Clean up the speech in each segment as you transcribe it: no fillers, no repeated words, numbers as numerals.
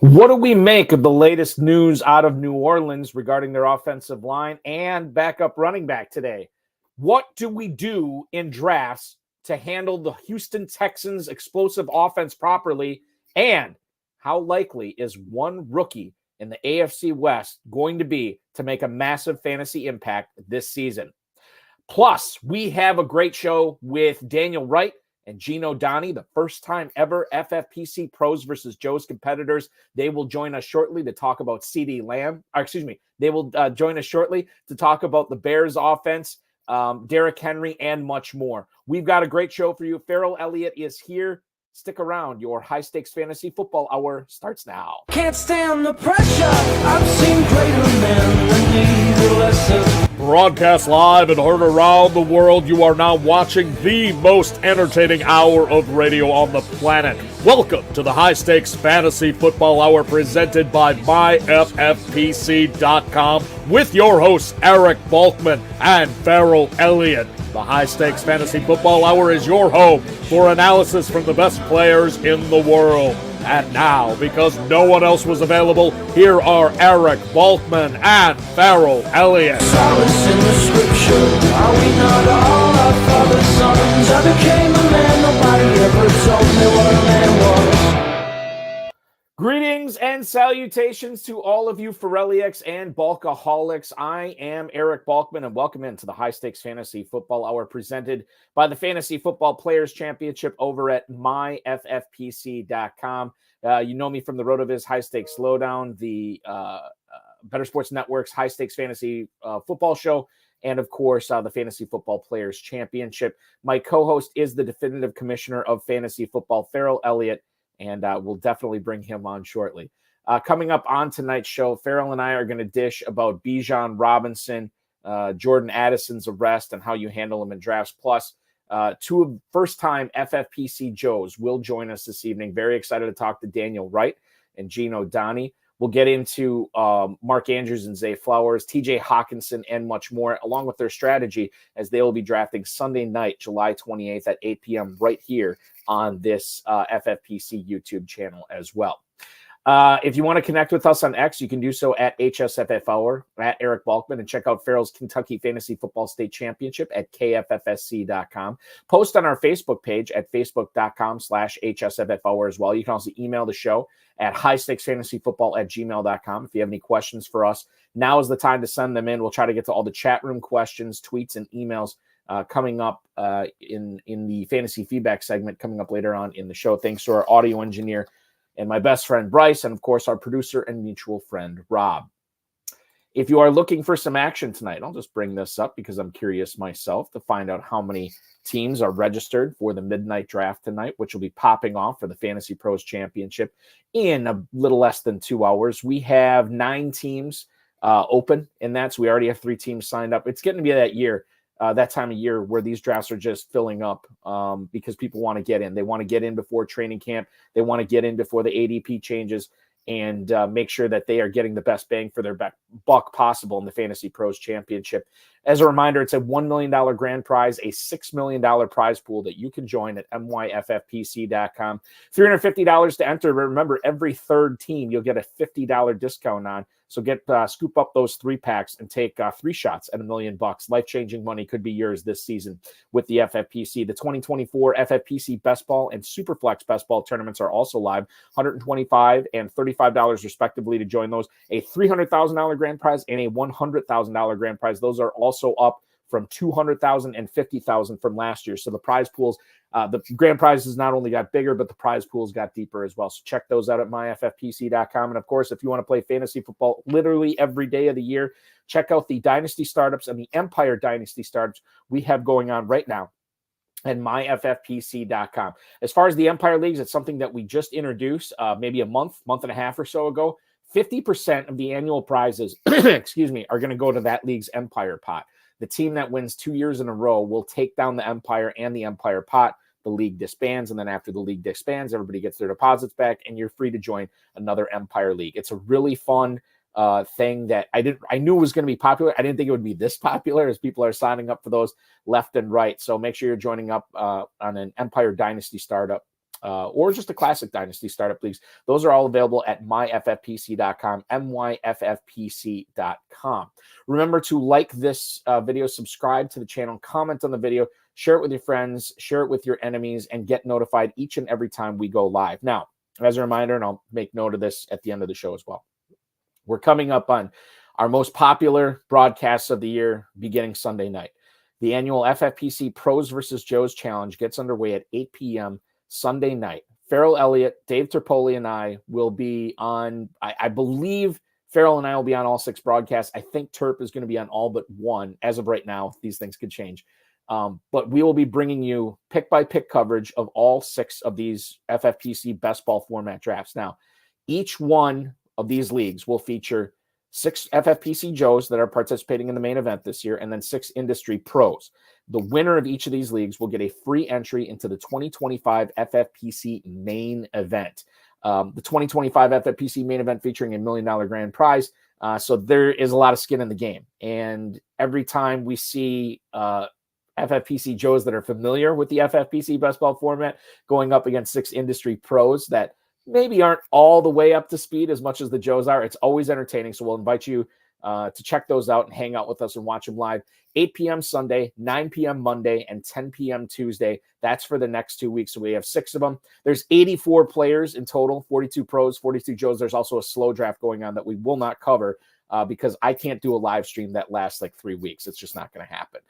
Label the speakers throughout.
Speaker 1: What do we make of the latest news out of New Orleans regarding their offensive line and backup running back today? What do we do in drafts to handle the Houston Texans' explosive offense properly? And how likely is one rookie in the AFC West going to be to make a massive fantasy impact this season? Plus, we have a great show with Daniel Wright and Geno Donney, the first time ever FFPC Pros versus Joe's competitors. They will join us shortly to talk about CeeDee Lamb. They will join us shortly to talk about the Bears offense, Derrick Henry, and much more. We've got a great show for you. Ferrell Elliott is here. Stick around. Your high-stakes fantasy football hour starts now.
Speaker 2: Can't stand the pressure. I've seen greater men than need a lesson.
Speaker 3: Broadcast live and heard around the world, you are now watching the most entertaining hour of radio on the planet. Welcome to the High Stakes Fantasy Football Hour presented by myffpc.com with your hosts Eric Balkman and Ferrell Elliott. The High Stakes Fantasy Football Hour is your home for analysis from the best players in the world. And now, because no one else was available, here are Eric Balkman and Ferrell Elliott.
Speaker 2: Solace in the scripture. Are we not all our father's sons? I became a man. Nobody ever told me what a man was.
Speaker 1: Greetings and salutations to all of you Ferrelliacs and Balkaholics. I am Eric Balkman, and welcome into the High Stakes Fantasy Football Hour presented by the Fantasy Football Players Championship over at myffpc.com. You know me from the RotoViz High Stakes Lowdown, the Better Sports Network's High Stakes Fantasy Football Show, and of course, the Fantasy Football Players Championship. My co-host is the definitive commissioner of fantasy football, Ferrell Elliott, and we'll definitely bring him on shortly. Coming up on tonight's show, Ferrell and I are going to dish about Bijan Robinson, Jordan Addison's arrest, and how you handle him in drafts. Plus, two first-time FFPC Joes will join us this evening. Very excited to talk to Daniel Wright and Geno Donney. We'll get into Mark Andrews and Zay Flowers, TJ Hawkinson, and much more, along with their strategy as they will be drafting Sunday night, July 28th at 8 p.m. right here on this FFPC YouTube channel as well. If you want to connect with us on X, you can do so at HSFF at Eric Balkman, and check out Ferrell's Kentucky Fantasy Football State Championship at KFFSC.com. Post on our Facebook page at facebook.com/HSFF as well. You can also email the show at highstakesfantasyfootball@gmail.com. If you have any questions for us, now is the time to send them in. We'll try to get to all the chat room questions, tweets, and emails coming up in the fantasy feedback segment coming up later on in the show. Thanks to our audio engineer and my best friend Bryce, and of course our producer and mutual friend Rob. If you are looking for some action tonight, I'll just bring this up because I'm curious myself to find out how many teams are registered for the midnight draft tonight, which will be popping off for the Fantasy Pros Championship in a little less than 2 hours. We have 9 teams open in that, so we already have 3 teams signed up. It's getting to be that time of year where these drafts are just filling up because people want to get in. They want to get in before training camp. They want to get in before the ADP changes and make sure that they are getting the best bang for their buck possible in the Fantasy Pros Championship. As a reminder, it's a $1 million grand prize, a $6 million prize pool that you can join at myffpc.com. $350 to enter. Remember, every third team you'll get a $50 discount on. So scoop up those 3-packs and take 3 shots at $1 million. Life-changing money could be yours this season with the FFPC. The 2024 FFPC Best Ball and Superflex Best Ball tournaments are also live. $125 and $35 respectively to join those. A $300,000 grand prize and a $100,000 grand prize. Those are also up from $200,000 and $50,000 from last year. So the prize pools, the grand prizes not only got bigger, but the prize pools got deeper as well. So check those out at myffpc.com. And of course, if you want to play fantasy football literally every day of the year, check out the Dynasty Startups and the Empire Dynasty Startups we have going on right now at myffpc.com. As far as the Empire Leagues, it's something that we just introduced maybe a month and a half or so ago. 50% of the annual prizes, are going to go to that league's Empire pot. The team that wins 2 years in a row will take down the Empire and the Empire pot. The league disbands, and then after the league disbands, everybody gets their deposits back, and you're free to join another Empire League. It's a really fun thing that I knew it was going to be popular. I didn't think it would be this popular as people are signing up for those left and right. So make sure you're joining up on an Empire Dynasty startup or just a classic dynasty startup leagues. Those are all available at myffpc.com, myffpc.com. Remember to like this video, subscribe to the channel, comment on the video, share it with your friends, share it with your enemies, and get notified each and every time we go live. Now, as a reminder, and I'll make note of this at the end of the show as well, we're coming up on our most popular broadcasts of the year beginning Sunday night. The annual FFPC Pros versus Joes Challenge gets underway at 8 p.m. Sunday night. Ferrell Elliott, Dave Terpoli, and I will be on, I believe Ferrell and I will be on all 6 broadcasts. I think Terp is going to be on all but 1. As of right now, these things could change. But we will be bringing you pick-by-pick coverage of all 6 of these FFPC best ball format drafts. Now, each one of these leagues will feature 6 FFPC Joes that are participating in the main event this year, and then 6 industry pros. The winner of each of these leagues will get a free entry into the 2025 FFPC main event. The 2025 FFPC main event featuring $1 million grand prize. So there is a lot of skin in the game. And every time we see FFPC Joes that are familiar with the FFPC best ball format going up against 6 industry pros that maybe aren't all the way up to speed as much as the Joes are, it's always entertaining. So we'll invite you to check those out and hang out with us and watch them live. 8 p.m. Sunday, 9 p.m. Monday, and 10 p.m. Tuesday. That's for the next 2 weeks. So we have 6 of them. There's 84 players in total, 42 pros, 42 Joes. There's also a slow draft going on that we will not cover because I can't do a live stream that lasts like 3 weeks. It's just not going to happen.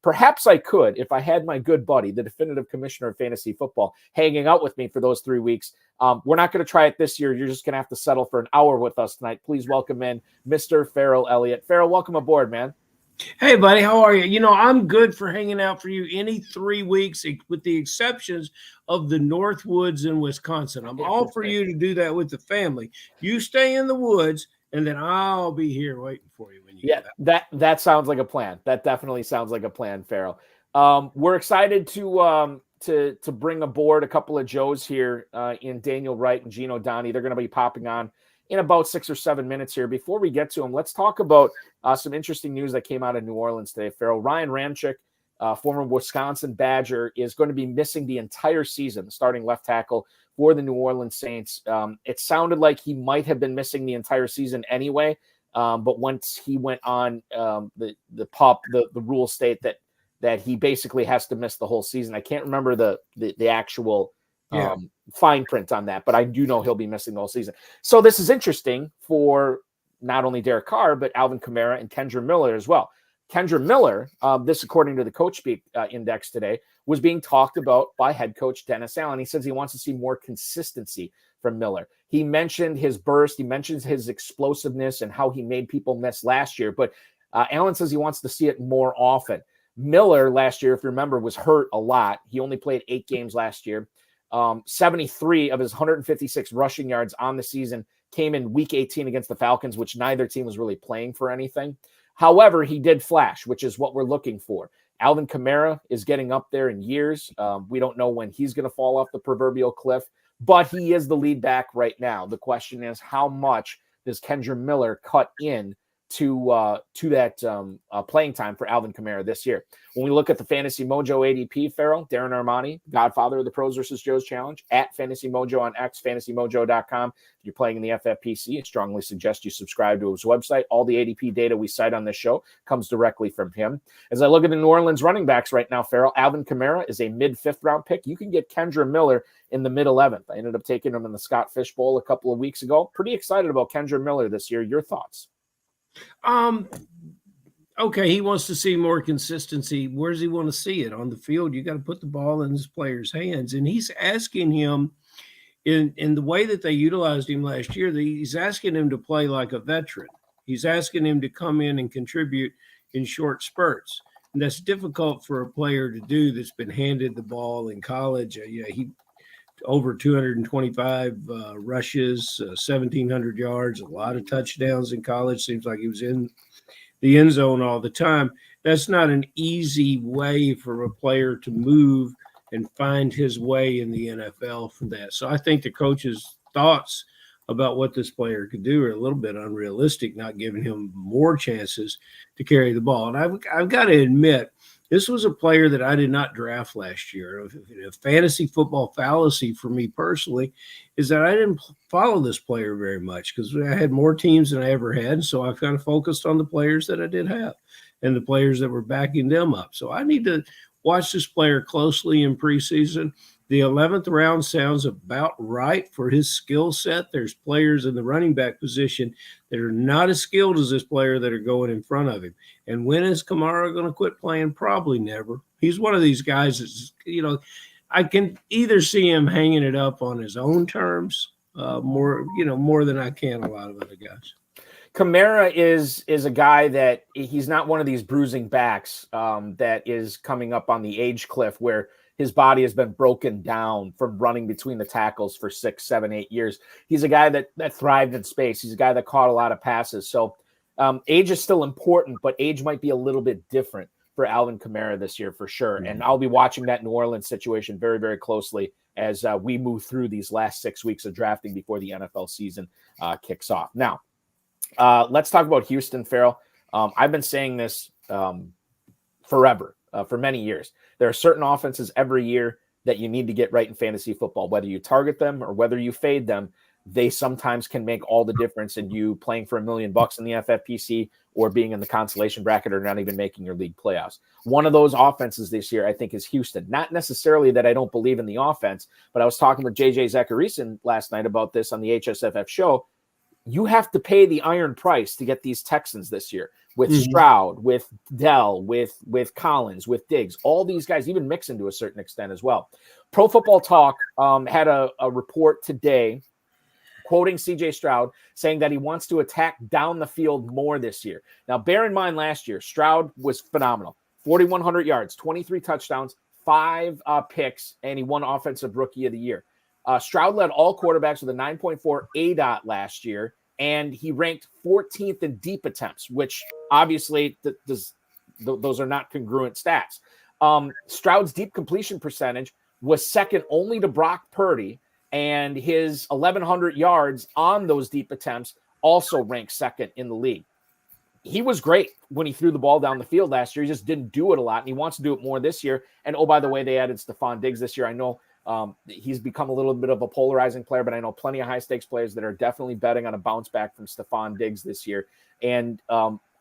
Speaker 1: Perhaps I could if I had my good buddy, the definitive commissioner of fantasy football, hanging out with me for those 3 weeks. We're not going to try it this year. You're just going to have to settle for an hour with us tonight. Please welcome in Mr. Ferrell Elliott. Ferrell, welcome aboard, man.
Speaker 4: Hey, buddy, how are you? You know, I'm good for hanging out for you any 3 weeks, with the exceptions of the Northwoods in Wisconsin. I'm all for you to do that with the family. You stay in the woods, and then I'll be here waiting for you when you get
Speaker 1: out. That sounds like a plan. That definitely sounds like a plan, Ferrell. We're excited to bring aboard a couple of Joes here in Daniel Wright and Geno Donney. They're going to be popping on in about 6 or 7 minutes here. Before we get to them, let's talk about some interesting news that came out of New Orleans today. Ferrell, Ryan Ramczyk, former Wisconsin Badger, is going to be missing the entire season, the starting left tackle for the New Orleans Saints. It sounded like he might have been missing the entire season anyway, but once he went on the rule state that he basically has to miss the whole season. I can't remember the actual fine print on that, but I do know he'll be missing the whole season. So this is interesting for not only Derek Carr, but Alvin Kamara and Kendre Miller as well. Kendre Miller, this according to the Coach Speak Index today, was being talked about by head coach Dennis Allen. He says he wants to see more consistency from Miller. He mentioned his burst. He mentions his explosiveness and how he made people miss last year. But Allen says he wants to see it more often. Miller last year, if you remember, was hurt a lot. He only played 8 games last year. 73 of his 156 rushing yards on the season came in week 18 against the Falcons, which neither team was really playing for anything. However, he did flash, which is what we're looking for. Alvin Kamara is getting up there in years. We don't know when he's going to fall off the proverbial cliff, but he is the lead back right now. The question is, how much does Kendre Miller cut in to that playing time for Alvin Kamara this year? When we look at the Fantasy Mojo ADP, Ferrell, Darren Armani, godfather of the Pros versus Joes Challenge, at Fantasy Mojo on X, fantasymojo.com. If you're playing in the FFPC, I strongly suggest you subscribe to his website. All the ADP data we cite on this show comes directly from him. As I look at the New Orleans running backs right now, Ferrell, Alvin Kamara is a mid-5th round pick. You can get Kendre Miller in the mid-11th. I ended up taking him in the Scott Fish Bowl a couple of weeks ago. Pretty excited about Kendre Miller this year. Your thoughts?
Speaker 4: Okay, he wants to see more consistency. Where does he want to see it? On the field, you got to put the ball in his players' hands. And he's asking him, in the way that they utilized him last year, he's asking him to play like a veteran. He's asking him to come in and contribute in short spurts. And that's difficult for a player to do that's been handed the ball in college. He over 225 rushes, 1,700 yards, a lot of touchdowns in college. Seems like he was in the end zone all the time. That's not an easy way for a player to move and find his way in the NFL from that. So I think the coach's thoughts about what this player could do are a little bit unrealistic, not giving him more chances to carry the ball. And I've got to admit, This was a player that I did not draft last year. A fantasy football fallacy for me personally is that I didn't follow this player very much because I had more teams than I ever had. So I kind of focused on the players that I did have and the players that were backing them up. So I need to watch this player closely in preseason. The 11th round sounds about right for his skill set. There's players in the running back position that are not as skilled as this player that are going in front of him. And when is Kamara going to quit playing? Probably never. He's one of these guys that's, I can either see him hanging it up on his own terms more than I can a lot of other guys.
Speaker 1: Kamara is a guy that he's not one of these bruising backs that is coming up on the age cliff where his body has been broken down from running between the tackles for 6, 7, 8 years. He's a guy that thrived in space. He's a guy that caught a lot of passes. So age is still important, but age might be a little bit different for Alvin Kamara this year for sure. Mm-hmm. And I'll be watching that New Orleans situation very, very closely as we move through these last 6 weeks of drafting before the NFL season kicks off. Now, let's talk about Houston, Ferrell. I've been saying this forever, for many years. There are certain offenses every year that you need to get right in fantasy football. Whether you target them or whether you fade them, they sometimes can make all the difference in you playing for $1 million in the FFPC or being in the consolation bracket or not even making your league playoffs. One of those offenses this year, I think, is Houston. Not necessarily that I don't believe in the offense, but I was talking with JJ Zachariason last night about this on the HSFF show. You have to pay the iron price to get these Texans this year with Stroud, with Dell, with Collins, with Diggs, all these guys, even Mixon to a certain extent as well. Pro Football Talk had a report today quoting CJ Stroud saying that he wants to attack down the field more this year. Now, bear in mind last year, Stroud was phenomenal. 4,100 yards, 23 touchdowns, 5 picks, and he won Offensive Rookie of the Year. Stroud led all quarterbacks with a 9.4 ADOT last year, and he ranked 14th in deep attempts, which obviously those are not congruent stats. Stroud's deep completion percentage was second only to Brock Purdy, and his 1,100 yards on those deep attempts also ranked second in the league. He was great when he threw the ball down the field last year. He just didn't do it a lot, and he wants to do it more this year. And, oh, by the way, they added Stephon Diggs this year. I know he's become a little bit of a polarizing player, but I know plenty of high-stakes players that are definitely betting on a bounce back from Stephon Diggs this year. And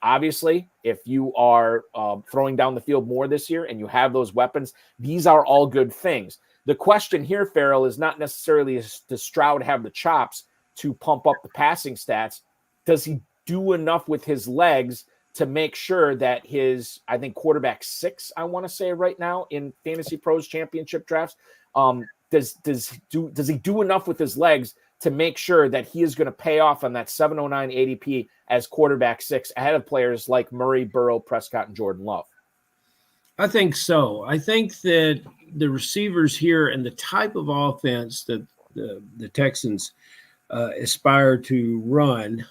Speaker 1: obviously, if you are throwing down the field more this year and you have those weapons, these are all good things. The question here, Ferrell, is not necessarily does Stroud have the chops to pump up the passing stats? Does he do enough with his legs to make sure that his, I think, quarterback 6, I want to say right now in Fantasy Pros Championship drafts, does he do enough with his legs to make sure that he is going to pay off on that 709 ADP as quarterback 6 ahead of players like Murray, Burrow, Prescott, and Jordan Love?
Speaker 4: I think so. I think that the receivers here and the type of offense that the Texans aspire to run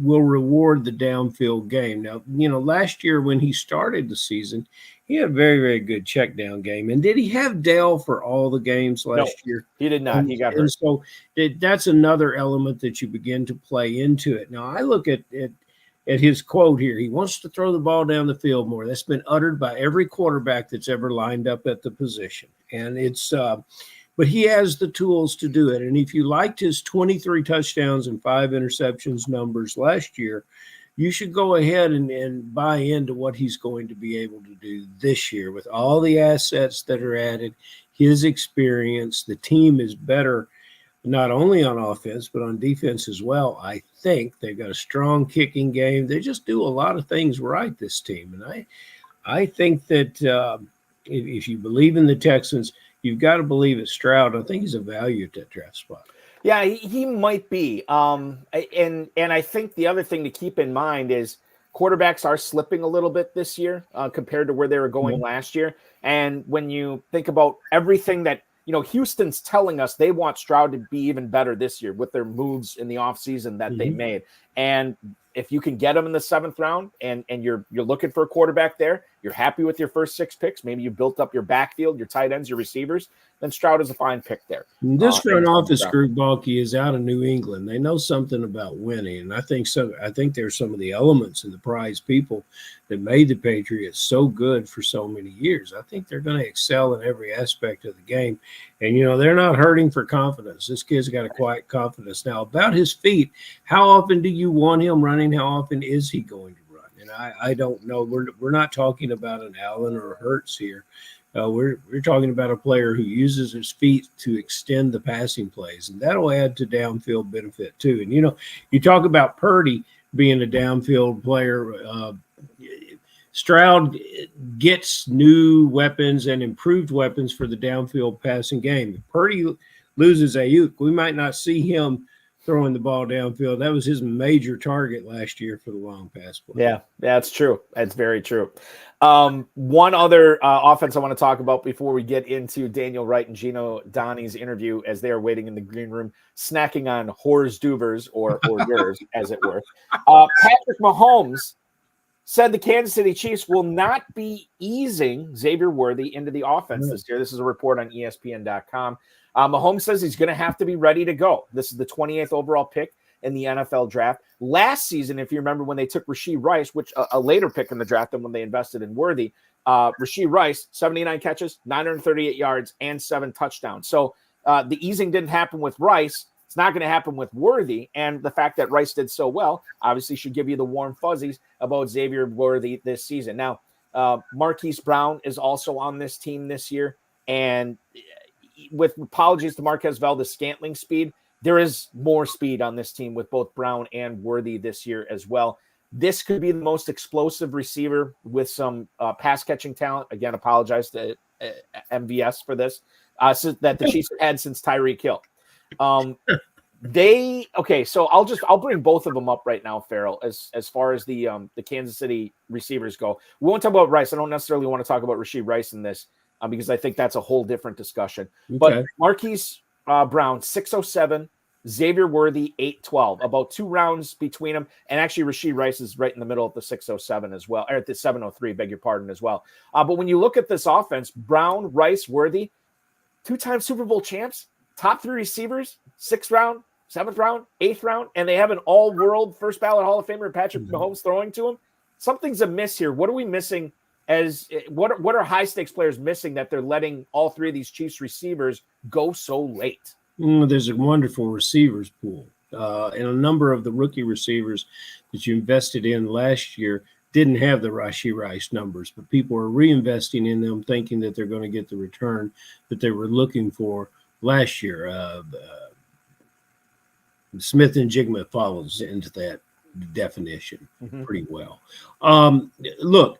Speaker 4: will reward the downfield game. Now, last year when he started the season, he had a very, very good check down game. And did he have Dell for all the games last year?
Speaker 1: He did not. He got hurt.
Speaker 4: And so that's another element that you begin to play into it. Now, I look at his quote here. He wants to throw the ball down the field more. That's been uttered by every quarterback that's ever lined up at the position. And but he has the tools to do it. And if you liked his 23 touchdowns and 5 interceptions numbers last year, you should go ahead and buy into what he's going to be able to do this year with all the assets that are added, his experience. The team is better, not only on offense, but on defense as well. I think they've got a strong kicking game. They just do a lot of things right, this team. And I think that if you believe in the Texans, you've got to believe it's Stroud. I think he's a value at that draft spot.
Speaker 1: Yeah, he might be. And I think the other thing to keep in mind is quarterbacks are slipping a little bit this year compared to where they were going last year. And when you think about everything that, Houston's telling us they want Stroud to be even better this year with their moves in the offseason that they made. And if you can get him in the 7th round and you're looking for a quarterback there, you're happy with your first 6 picks, maybe you built up your backfield, your tight ends, your receivers, then Stroud is a fine pick there.
Speaker 4: This front office group, Balky, is out of New England. They know something about winning, and I think so. I think there's some of the elements in the prize people that made the Patriots so good for so many years. I think they're going to excel in every aspect of the game, and they're not hurting for confidence. This kid's got a quiet confidence now about his feet. How often do you want him running? How often is he going to run? And I don't know. We're not talking about an Allen or a Hurts here. We're talking about a player who uses his feet to extend the passing plays, and that'll add to downfield benefit too. And you talk about Purdy being a downfield player. Stroud gets new weapons and improved weapons for the downfield passing game. If Purdy loses Ayuk, we might not see him throwing the ball downfield. That was his major target last year for the long pass play.
Speaker 1: Yeah, that's true. That's very true. One other offense I want to talk about before we get into Daniel Wright and Geno Donney's interview as they are waiting in the green room, snacking on hors d'oeuvres or hors d'oeuvres, as it were. Patrick Mahomes said the Kansas City Chiefs will not be easing Xavier Worthy into the offense this year. This is a report on ESPN.com. Mahomes says he's going to have to be ready to go. This is the 28th overall pick in the NFL draft. Last season, if you remember when they took Rashee Rice, which a later pick in the draft than when they invested in Worthy, Rashee Rice, 79 catches, 938 yards, and 7 touchdowns. So the easing didn't happen with Rice. It's not going to happen with Worthy. And the fact that Rice did so well obviously should give you the warm fuzzies about Xavier Worthy this season. Now, Marquise Brown is also on this team this year. And with apologies to Marquez Valdez-Scantling speed, there is more speed on this team with both Brown and Worthy this year as well. This could be the most explosive receiver with some pass catching talent. Again, apologize to MVS for this, so that the Chiefs have had since Tyreek Hill. So I'll bring both of them up right now, Ferrell, as far as the Kansas City receivers go. We won't talk about Rice. I don't necessarily want to talk about Rashee Rice in this because I think that's a whole different discussion. Okay. But Marquise Brown, 607, Xavier Worthy, 812, about 2 rounds between them. And actually, Rashee Rice is right in the middle of the 607 as well, or at the 703, beg your pardon, as well. But when you look at this offense, Brown, Rice, Worthy, 2-time Super Bowl champs, top 3 receivers, 6th round, 7th round, 8th round, and they have an all-world first ballot Hall of Famer Patrick Mahomes throwing to him. Something's amiss here. What are we missing? What are high-stakes players missing that they're letting all 3 of these Chiefs receivers go so late?
Speaker 4: There's a wonderful receivers pool. And a number of the rookie receivers that you invested in last year didn't have the Rashee Rice numbers, but people are reinvesting in them thinking that they're going to get the return that they were looking for last year. Smith and Jigma follows into that definition pretty well. Look,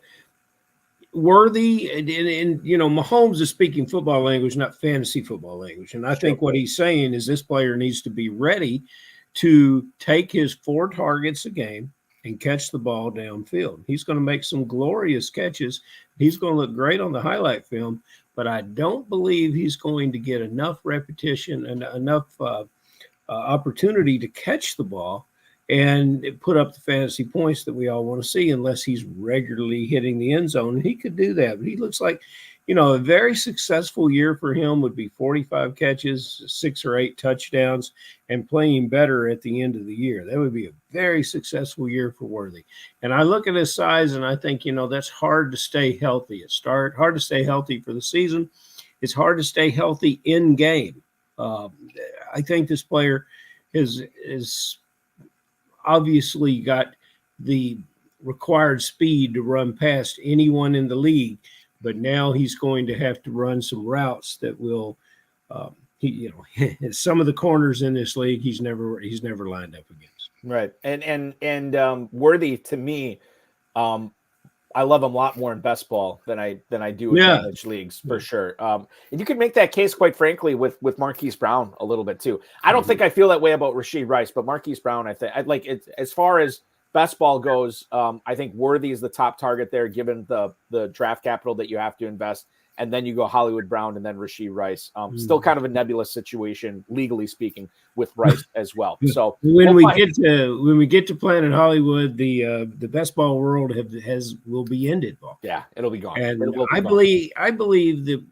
Speaker 4: Worthy and Mahomes is speaking football language, not fantasy football language. And I think what he's saying is this player needs to be ready to take his 4 targets a game and catch the ball downfield. He's going to make some glorious catches. He's going to look great on the highlight film, but I don't believe he's going to get enough repetition and enough opportunity to catch the ball and put up the fantasy points that we all want to see unless he's regularly hitting the end zone. And he could do that, but he looks like, a very successful year for him would be 45 catches, 6 or 8 touchdowns, and playing better at the end of the year. That would be a very successful year for Worthy. And I look at his size and I think, that's hard to stay healthy. It's hard to stay healthy for the season. It's hard to stay healthy in game. I think this player is obviously got the required speed to run past anyone in the league, but now he's going to have to run some routes that will, some of the corners in this league he's never lined up against.
Speaker 1: Right, and Worthy to me, I love him a lot more in best ball than I do in college leagues for sure. And you can make that case, quite frankly, with Marquise Brown a little bit too. I don't think I feel that way about Rashee Rice, but Marquise Brown, I think I'd like it as far as best ball goes. I think Worthy is the top target there, given the draft capital that you have to invest. and then you go Hollywood Brown and then Rashee Rice. Still kind of a nebulous situation, legally speaking, with Rice as well. So
Speaker 4: when we get to Planet Hollywood, the best ball world will be ended. Ball.
Speaker 1: Yeah, it'll be gone.
Speaker 4: And I believe that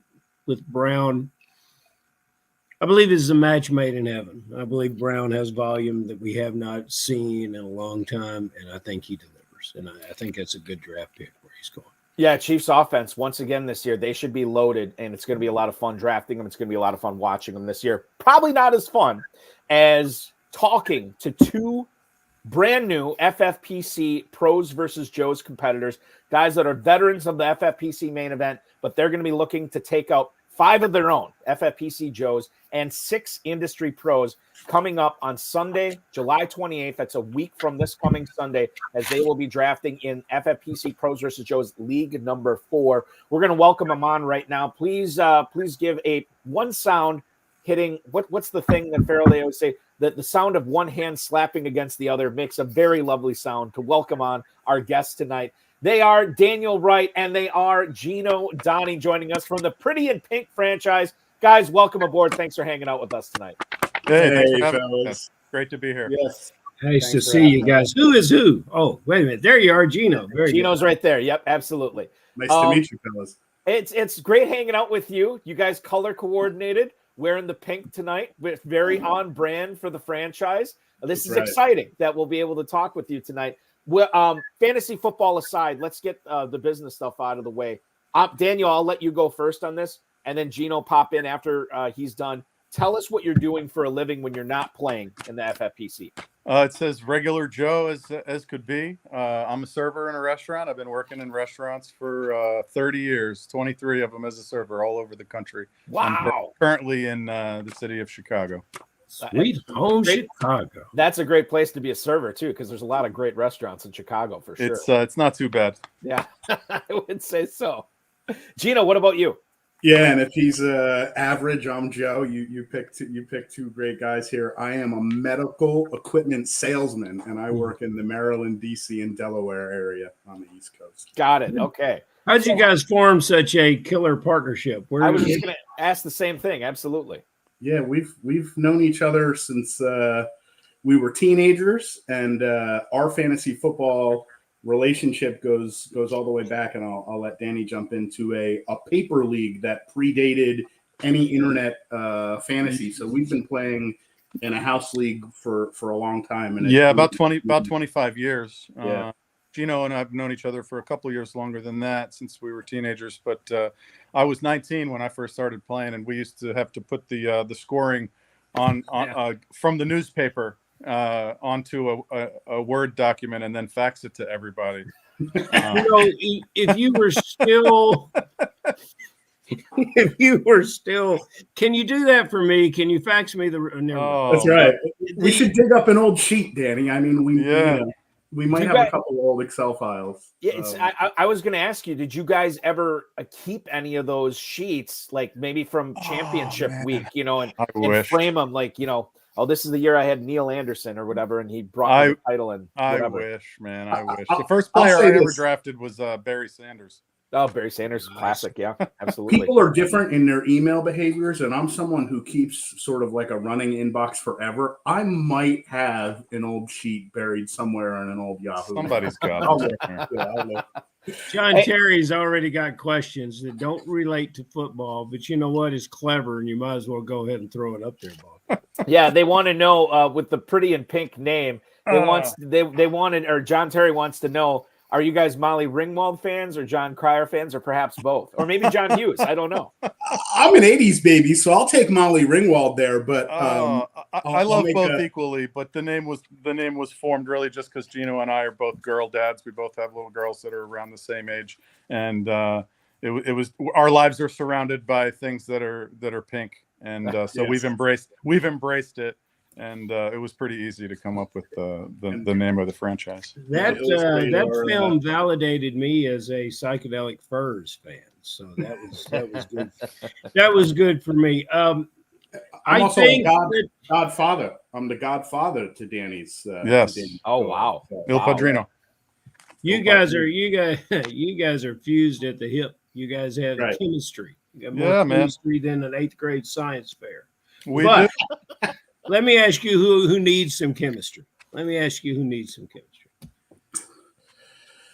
Speaker 4: with Brown, I believe this is a match made in heaven. I believe Brown has volume that we have not seen in a long time, and I think he delivers. And I think that's a good draft pick where he's going.
Speaker 1: Yeah, Chiefs offense, once again this year, they should be loaded, and it's going to be a lot of fun drafting them. It's going to be a lot of fun watching them this year. Probably not as fun as talking to two brand new FFPC Pros versus Joes competitors, guys that are veterans of the FFPC main event, but they're going to be looking to take out 5 of their own FFPC Joes and 6 industry pros coming up on Sunday, July 28th. That's a week from this coming Sunday, as they will be drafting in FFPC Pros versus Joes League number 4. We're going to welcome them on right now. Please give a one sound hitting. What's the thing that Ferrell, they always say, that the sound of one hand slapping against the other makes a very lovely sound to welcome on our guests tonight. They are Daniel Wright and they are Geno Donney joining us from the Pretty in Pink franchise. Guys, welcome aboard. Thanks for hanging out with us tonight.
Speaker 5: Hey fellas. Great to be here.
Speaker 4: Yes. Nice to see you guys. Who is who? Oh, wait a minute. There you are, Geno.
Speaker 1: Geno's right there. Yep, absolutely.
Speaker 5: Nice to meet you, fellas.
Speaker 1: It's great hanging out with you. You guys color coordinated, wearing the pink tonight. It's very on brand for the franchise. This is exciting that we'll be able to talk with you tonight. Well, fantasy football aside, let's get the business stuff out of the way. Daniel, I'll let you go first on this, and then Geno pop in after he's done. Tell us what you're doing for a living when you're not playing in the FFPC.
Speaker 5: It says regular Joe as could be. I'm a server in a restaurant. I've been working in restaurants for 30 years, 23 of them as a server all over the country.
Speaker 1: Wow.
Speaker 5: I'm currently in the city of Chicago.
Speaker 4: Sweet home Chicago.
Speaker 1: That's a great place to be a server too, because there's a lot of great restaurants in Chicago for sure.
Speaker 5: It's not too bad.
Speaker 1: Yeah, I would say so. Geno, what about you?
Speaker 6: Yeah, and if he's average, I'm Joe. You picked two great guys here. I am a medical equipment salesman, and I work in the Maryland, DC, and Delaware area on the East Coast.
Speaker 1: Got it. Okay.
Speaker 4: How'd you guys form such a killer partnership?
Speaker 1: I was just going to ask the same thing. Absolutely.
Speaker 6: Yeah, we've known each other since we were teenagers, and our fantasy football relationship goes all the way back, and I'll let Danny jump into a paper league that predated any internet fantasy. So we've been playing in a house league for a long time. And
Speaker 5: about 25 years. Yeah. Geno and I've known each other for a couple of years longer than that, since we were teenagers. But I was 19 when I first started playing, and we used to have to put the scoring on from the newspaper onto a Word document and then fax it to everybody.
Speaker 4: If you were still, can you do that for me? Can you fax me
Speaker 6: That's right. We should dig up an old sheet, Danny. I mean, we might have a couple of old Excel files.
Speaker 1: Yeah, I was going to ask you, did you guys ever keep any of those sheets, like maybe from championship week, and frame them like, this is the year I had Neil Anderson or whatever, and he brought the title in. Whatever.
Speaker 5: I wish, man. I wish. The first player I ever drafted was Barry Sanders.
Speaker 1: Oh, Barry Sanders, classic. Yeah, absolutely.
Speaker 6: People are different in their email behaviors, and I'm someone who keeps sort of like a running inbox forever. I might have an old sheet buried somewhere on an old Yahoo.
Speaker 5: Somebody's got it.
Speaker 4: John Terry's already got questions that don't relate to football, but you know what? It's clever, and you might as well go ahead and throw it up there, Bob.
Speaker 1: Yeah, they want to know with the Pretty in Pink name. They wanted, or John Terry wants to know, are you guys Molly Ringwald fans or John Cryer fans, or perhaps both? Or maybe John Hughes. I don't know.
Speaker 6: I'm an 80s baby, so I'll take Molly Ringwald there. But
Speaker 5: I love both equally, but the name was formed really just because Geno and I are both girl dads. We both have little girls that are around the same age. And it was our lives are surrounded by things that are pink. And so we've embraced it. And it was pretty easy to come up with the name of the franchise.
Speaker 4: That film validated me as a Psychedelic Furs fan, so that was good. That was good for me.
Speaker 6: I'm also godfather. I'm the godfather to Danny's.
Speaker 5: Yes.
Speaker 6: Danny's
Speaker 1: wow.
Speaker 5: Il Padrino.
Speaker 4: You guys are fused at the hip You guys have
Speaker 6: Right.
Speaker 4: chemistry. You got more chemistry than an 8th grade science fair. But let me ask you who needs some chemistry. Let me ask you who needs some chemistry.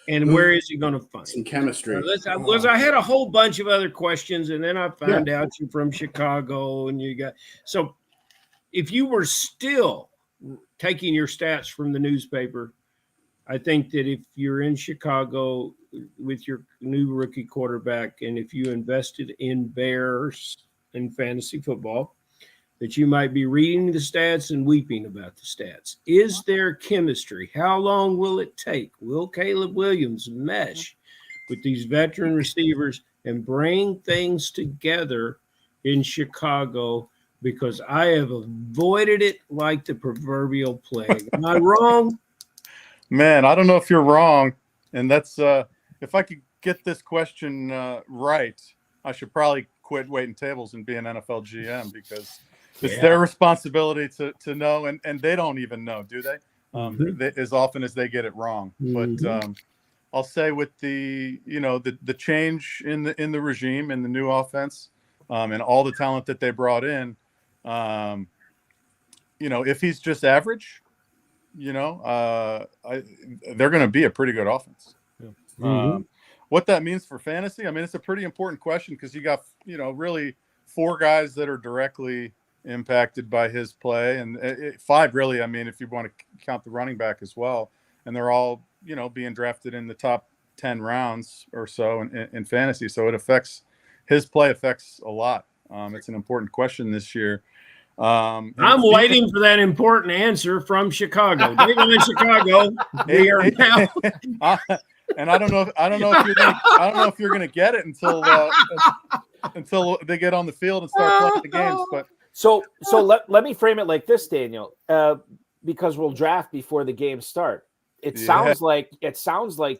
Speaker 4: And where is he going to find
Speaker 6: some chemistry?
Speaker 4: I had a whole bunch of other questions, and then I found out you're from Chicago, and you got so. If you were still taking your stats from the newspaper, I think that if you're in Chicago with your new rookie quarterback, and if you invested in Bears in fantasy football, that you might be reading the stats and weeping about the stats. Is there chemistry? How long will it take? Will Caleb Williams mesh with these veteran receivers and bring things together in Chicago? Because I have avoided it like the proverbial plague. Am I wrong?
Speaker 5: Man, I don't know if you're wrong. And that's if I could get this question right, I should probably quit waiting tables and be an NFL GM, because it's their responsibility to know, and they don't even know, do they? They? As often as they get it wrong. But I'll say with the change in the regime, in the new offense, and all the talent that they brought in, if he's just average, they're going to be a pretty good offense. What that means for fantasy, I mean, it's a pretty important question, because you got really 4 guys that are directly impacted by his play, and 5 really, I mean, if you want to count the running back as well, and they're all being drafted in the top 10 rounds or so in fantasy, so his play affects a lot. It's an important question this year.
Speaker 4: I'm waiting for that important answer from Chicago. They're in Chicago. We are now.
Speaker 5: And I don't know if you're gonna get it until they get on the field and start playing the games. But
Speaker 1: so let me frame it like this, Daniel, because we'll draft before the games start. It sounds like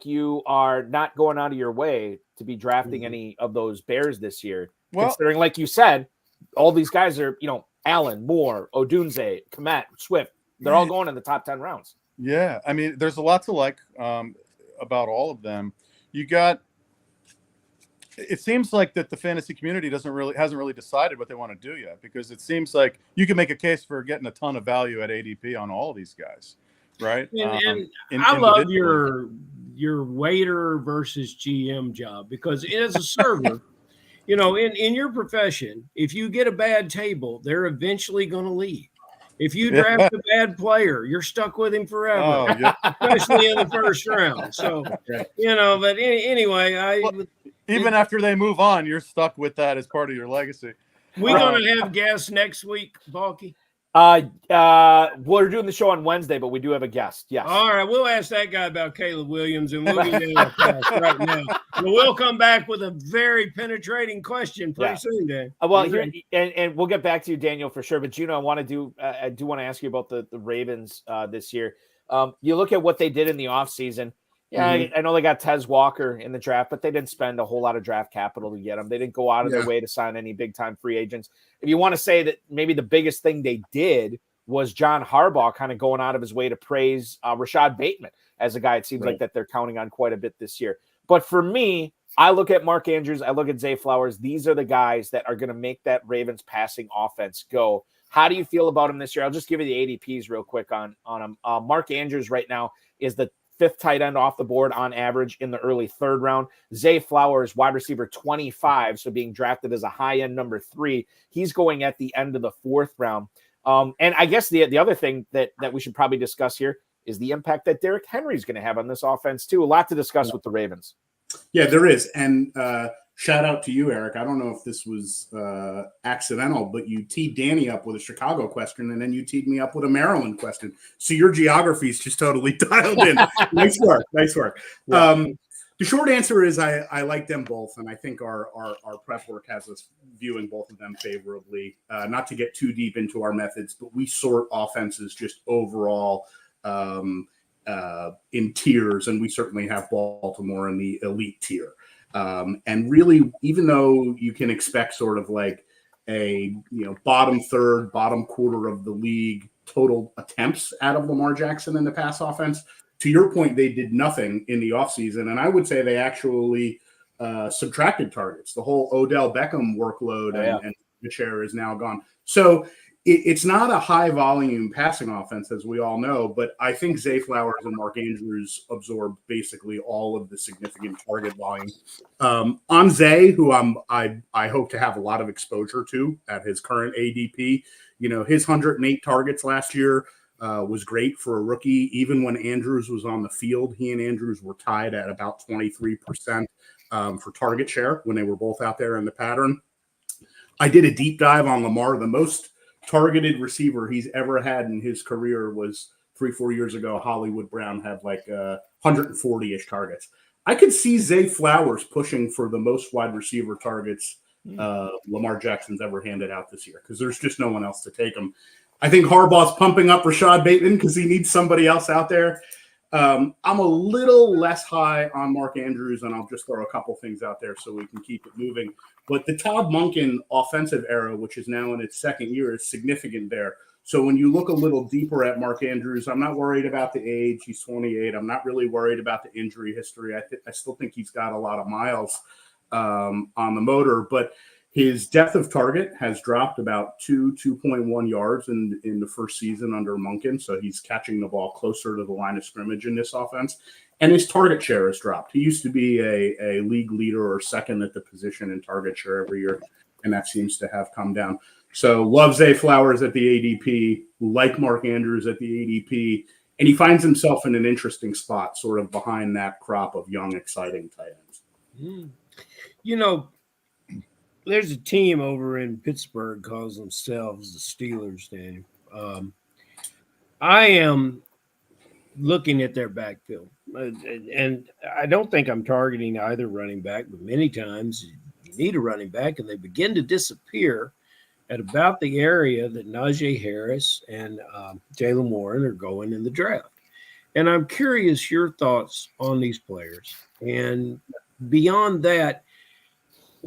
Speaker 1: you are not going out of your way to be drafting any of those Bears this year. Well, considering, like you said, all these guys are, Allen, Moore, Odunze, Komet, Swift, they're all going in the top 10 rounds.
Speaker 5: Yeah. I mean, there's a lot to like about all of them. It seems like that the fantasy community hasn't really decided what they want to do yet, because it seems like you can make a case for getting a ton of value at ADP on all these guys. Right.
Speaker 4: And I love your waiter versus GM job, because as a server, in your profession, if you get a bad table, they're eventually going to leave. If you draft a bad player, you're stuck with him forever, especially in the first round. So, but anyway,
Speaker 5: even after they move on, you're stuck with that as part of your legacy.
Speaker 4: We're going to have guests next week, Balky.
Speaker 1: We're doing the show on Wednesday, but we do have a guest. Yes.
Speaker 4: All right. We'll ask that guy about Caleb Williams, and we'll get into that right now. But we'll come back with a very penetrating question pretty soon, Dan.
Speaker 1: Well, here and we'll get back to you, Daniel, for sure. But Geno, I do want to ask you about the Ravens this year. You look at what they did in the offseason. Yeah, I know they got Tez Walker in the draft, but they didn't spend a whole lot of draft capital to get him. They didn't go out of their way to sign any big-time free agents. If you want to say that maybe the biggest thing they did was John Harbaugh kind of going out of his way to praise Rashad Bateman as a guy it seems like that they're counting on quite a bit this year. But for me, I look at Mark Andrews, I look at Zay Flowers. These are the guys that are going to make that Ravens passing offense go. How do you feel about him this year? I'll just give you the ADPs real quick on him. Mark Andrews right now is the 5th tight end off the board on average in the early 3rd round. Zay Flowers, wide receiver 25, so being drafted as a high-end number 3. He's going at the end of the 4th round. And I guess the other thing that we should probably discuss here is the impact that Derrick Henry is going to have on this offense too. A lot to discuss with the Ravens.
Speaker 6: Yeah, there is. And shout out to you, Eric. I don't know if this was accidental, but you teed Danny up with a Chicago question, and then you teed me up with a Maryland question. So your geography is just totally dialed in. Nice work. Yeah. The short answer is I like them both, and I think our prep work has us viewing both of them favorably. Not to get too deep into our methods, but we sort offenses just overall in tiers, and we certainly have Baltimore in the elite tier. And really, even though you can expect sort of like a bottom third, bottom quarter of the league total attempts out of Lamar Jackson in the pass offense, to your point, they did nothing in the offseason. And I would say they actually subtracted targets. The whole Odell Beckham workload and the share is now gone. So it's not a high volume passing offense, as we all know, but I think Zay Flowers and Mark Andrews absorb basically all of the significant target volume. On Zay, who I hope to have a lot of exposure to at his current ADP, his 108 targets last year was great for a rookie. Even when Andrews was on the field, he and Andrews were tied at about 23% for target share when they were both out there in the pattern. I did a deep dive on Lamar. The most targeted receiver he's ever had in his career was 3-4 years ago. Hollywood Brown had like 140-ish targets. I could see Zay Flowers pushing for the most wide receiver targets Lamar Jackson's ever handed out this year, because there's just no one else to take him. I think Harbaugh's pumping up Rashad Bateman because he needs somebody else out there. I'm a little less high on Mark Andrews, and I'll just throw a couple things out there so we can keep it moving. But the Todd Monken offensive era, which is now in its second year, is significant there. So when you look a little deeper at Mark Andrews, I'm not worried about the age. He's 28. I'm not really worried about the injury history. I still think he's got a lot of miles on the motor, but his depth of target has dropped about 2.1 yards in the first season under Monken. So he's catching the ball closer to the line of scrimmage in this offense. And his target share has dropped. He used to be a league leader or second at the position in target share every year, and that seems to have come down. So love Zay Flowers at the ADP, like Mark Andrews at the ADP, and he finds himself in an interesting spot, sort of behind that crop of young, exciting tight ends.
Speaker 4: There's a team over in Pittsburgh calls themselves the Steelers, Daniel. I am looking at their backfield, and I don't think I'm targeting either running back, but many times you need a running back, and they begin to disappear at about the area that Najee Harris and Jaylen Warren are going in the draft. And I'm curious your thoughts on these players. And beyond that,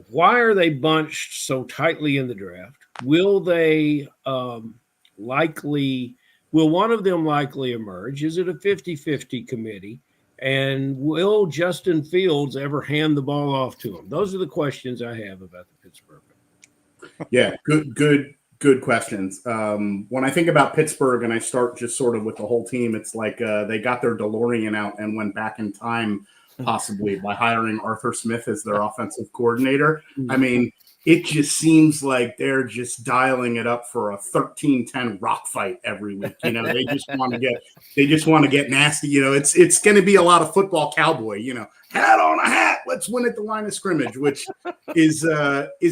Speaker 4: why are they bunched so tightly in the draft? Will they will one of them likely emerge? Is it a 50-50 committee? And will Justin Fields ever hand the ball off to him? Those are the questions I have about the Pittsburgh.
Speaker 6: Yeah, good questions. When I think about Pittsburgh and I start just sort of with the whole team, it's like they got their DeLorean out and went back in time, possibly by hiring Arthur Smith as their offensive coordinator. I mean, it just seems like they're just dialing it up for a 13-10 rock fight every week. They just want to get nasty. It's going to be a lot of football cowboy, hat on a hat. Let's win at the line of scrimmage, which is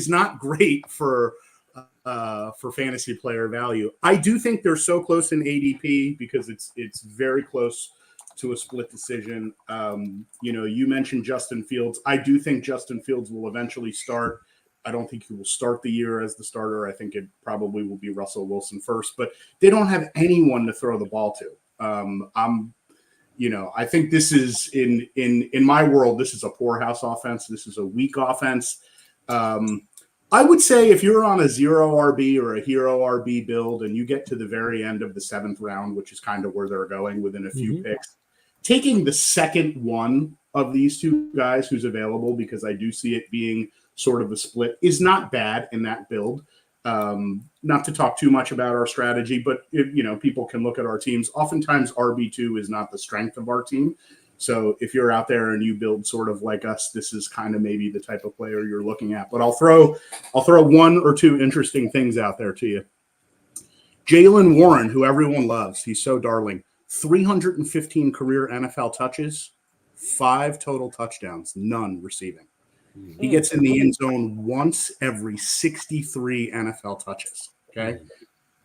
Speaker 6: not great for fantasy player value. I do think they're so close in ADP because it's very close to a split decision. You mentioned Justin Fields. I do think Justin Fields will eventually start. I don't think he will start the year as the starter. I think it probably will be Russell Wilson first, but they don't have anyone to throw the ball to. I think this is in my world, this is a poorhouse offense. This is a weak offense. I would say if you're on a 0 RB or a hero RB build and you get to the very end of the 7th round, which is kind of where they're going within a few picks, taking the second one of these two guys who's available, because I do see it being sort of a split, is not bad in that build. Not to talk too much about our strategy, but people can look at our teams. Oftentimes RB2 is not the strength of our team. So if you're out there and you build sort of like us, this is kind of maybe the type of player you're looking at. But I'll throw one or two interesting things out there to you. Jaylen Warren, who everyone loves, he's so darling. 315 career NFL touches, 5 total touchdowns, none receiving. He gets in the end zone once every 63 NFL touches. Okay.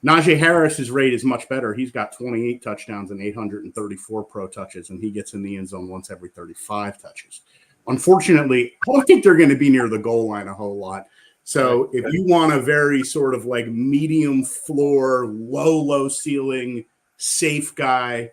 Speaker 6: Najee Harris's rate is much better. He's got 28 touchdowns and 834 pro touches, and he gets in the end zone once every 35 touches. Unfortunately, I don't think they're going to be near the goal line a whole lot. So if you want a very sort of like medium floor, low ceiling, safe guy,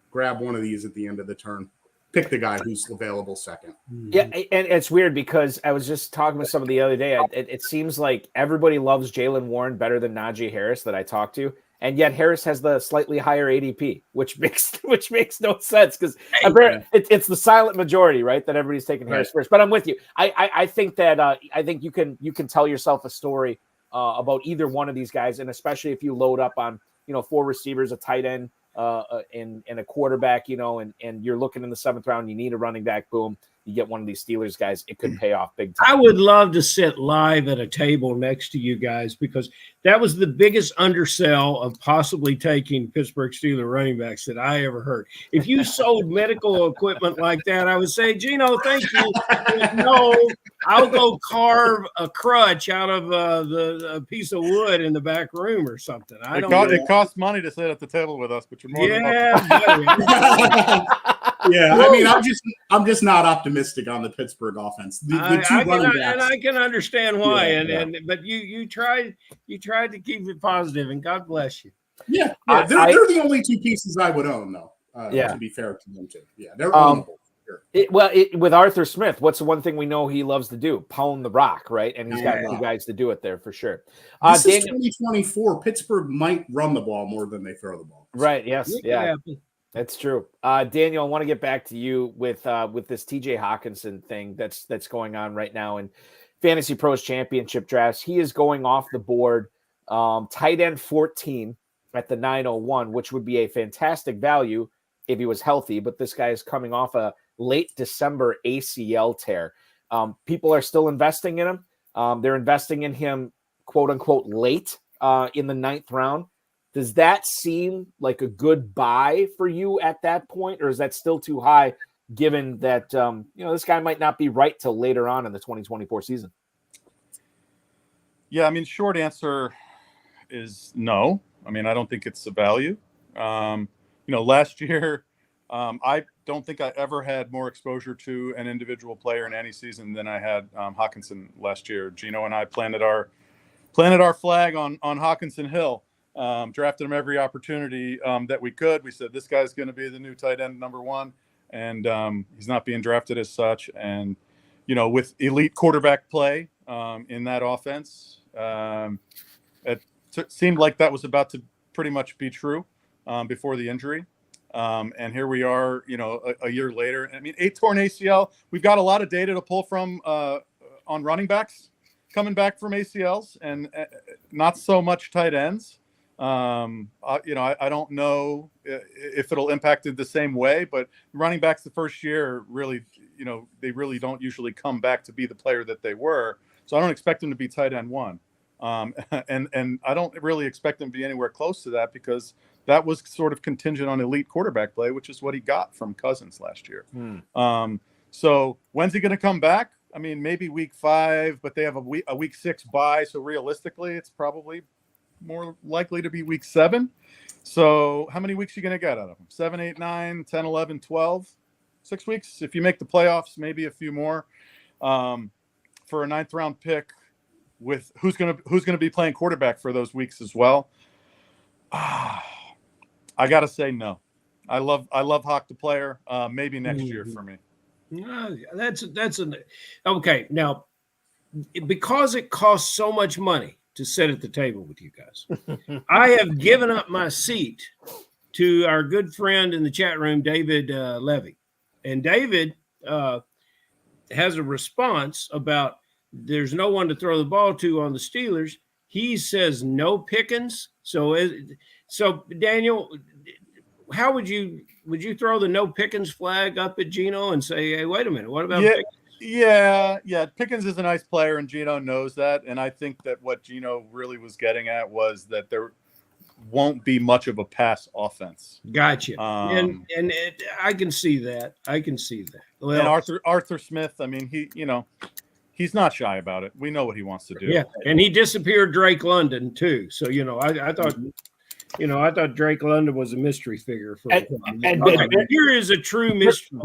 Speaker 6: grab one of these at the end of the turn. Pick the guy who's available second.
Speaker 1: Yeah, and it's weird because I was just talking with somebody the other day. It seems like everybody loves Jaylen Warren better than Najee Harris that I talked to. And yet Harris has the slightly higher ADP, which makes no sense because it's the silent majority, right? That everybody's taking Harris first. But I'm with you. I think that I think you can tell yourself a story about either one of these guys, and especially if you load up on 4 receivers, a tight end, and a quarterback, and you're looking in the 7th round, you need a running back. Boom. You get one of these Steelers guys, it could pay off big time.
Speaker 4: I would love to sit live at a table next to you guys because that was the biggest undersell of possibly taking Pittsburgh Steelers running backs that I ever heard. If you sold medical equipment like that, I would say, Geno, thank you. No, I'll go carve a crutch out of a piece of wood in the back room or something.
Speaker 5: It costs money to sit at the table with us, but you're more than
Speaker 6: welcome. Yeah, I mean, I'm just not optimistic on the Pittsburgh offense. The two running backs,
Speaker 4: and I can understand why. But you tried to keep it positive, and God bless you.
Speaker 6: Yeah, they're the only 2 pieces I would own, though. To be fair to them too. Yeah, they're ownable. Sure.
Speaker 1: With Arthur Smith, what's the one thing we know he loves to do? Pound the rock, right? And he's got 2 guys to do it there for sure.
Speaker 6: This is 2024. Pittsburgh might run the ball more than they throw the ball.
Speaker 1: Right? Yes. Yeah. That's true. Daniel, I want to get back to you with this TJ Hawkinson thing that's going on right now in Fantasy Pros Championship drafts. He is going off the board, tight end 14 at the 901, which would be a fantastic value if he was healthy. But this guy is coming off a late December ACL tear. People are still investing in him. They're investing in him, quote unquote, late in the 9th round. Does that seem like a good buy for you at that point, or is that still too high given that, this guy might not be right till later on in the 2024 season?
Speaker 5: Yeah, I mean, short answer is no. I mean, I don't think it's a value. Last year, I don't think I ever had more exposure to an individual player in any season than I had Hawkinson last year. Geno and I planted our flag on Hawkinson Hill. Drafted him every opportunity that we could. We said, this guy's going to be the new tight end number 1, and he's not being drafted as such. And, with elite quarterback play in that offense, it seemed like that was about to pretty much be true before the injury. And here we are, a year later. I mean, 8 torn ACL. We've got a lot of data to pull from on running backs coming back from ACLs, and not so much tight ends. I don't know if it'll impact it the same way, but running backs the first year really, they really don't usually come back to be the player that they were. So I don't expect them to be tight end 1. And I don't really expect them to be anywhere close to that because that was sort of contingent on elite quarterback play, which is what he got from Cousins last year. So when's he going to come back? I mean, maybe week 5, but they have a week 6 bye. So realistically, it's probably more likely to be week 7. So how many weeks are you going to get out of him? 7, 8, 9, 10, 11, 12, 6 weeks. If you make the playoffs, maybe a few more for a 9th round pick with who's going to be playing quarterback for those weeks as well. I got to say, no, I love Hawk the player. Maybe next year for me.
Speaker 4: Okay. Now, because it costs so much money to sit at the table with you guys, I have given up my seat to our good friend in the chat room, David Levy. And David has a response about there's no one to throw the ball to on the Steelers. He says no Pickens. So Daniel, how would you throw the no Pickens flag up at Geno and say, hey, wait a minute, what about Pickens?
Speaker 5: Yeah. Pickens is a nice player, and Geno knows that. And I think that what Geno really was getting at was that there won't be much of a pass offense.
Speaker 4: Gotcha. And I can see that. Well,
Speaker 5: and Arthur Smith, I mean, he's not shy about it. We know what he wants to do.
Speaker 4: Yeah, and he disappeared Drake London too. So I thought Drake London was a mystery figure. Here is a true mystery.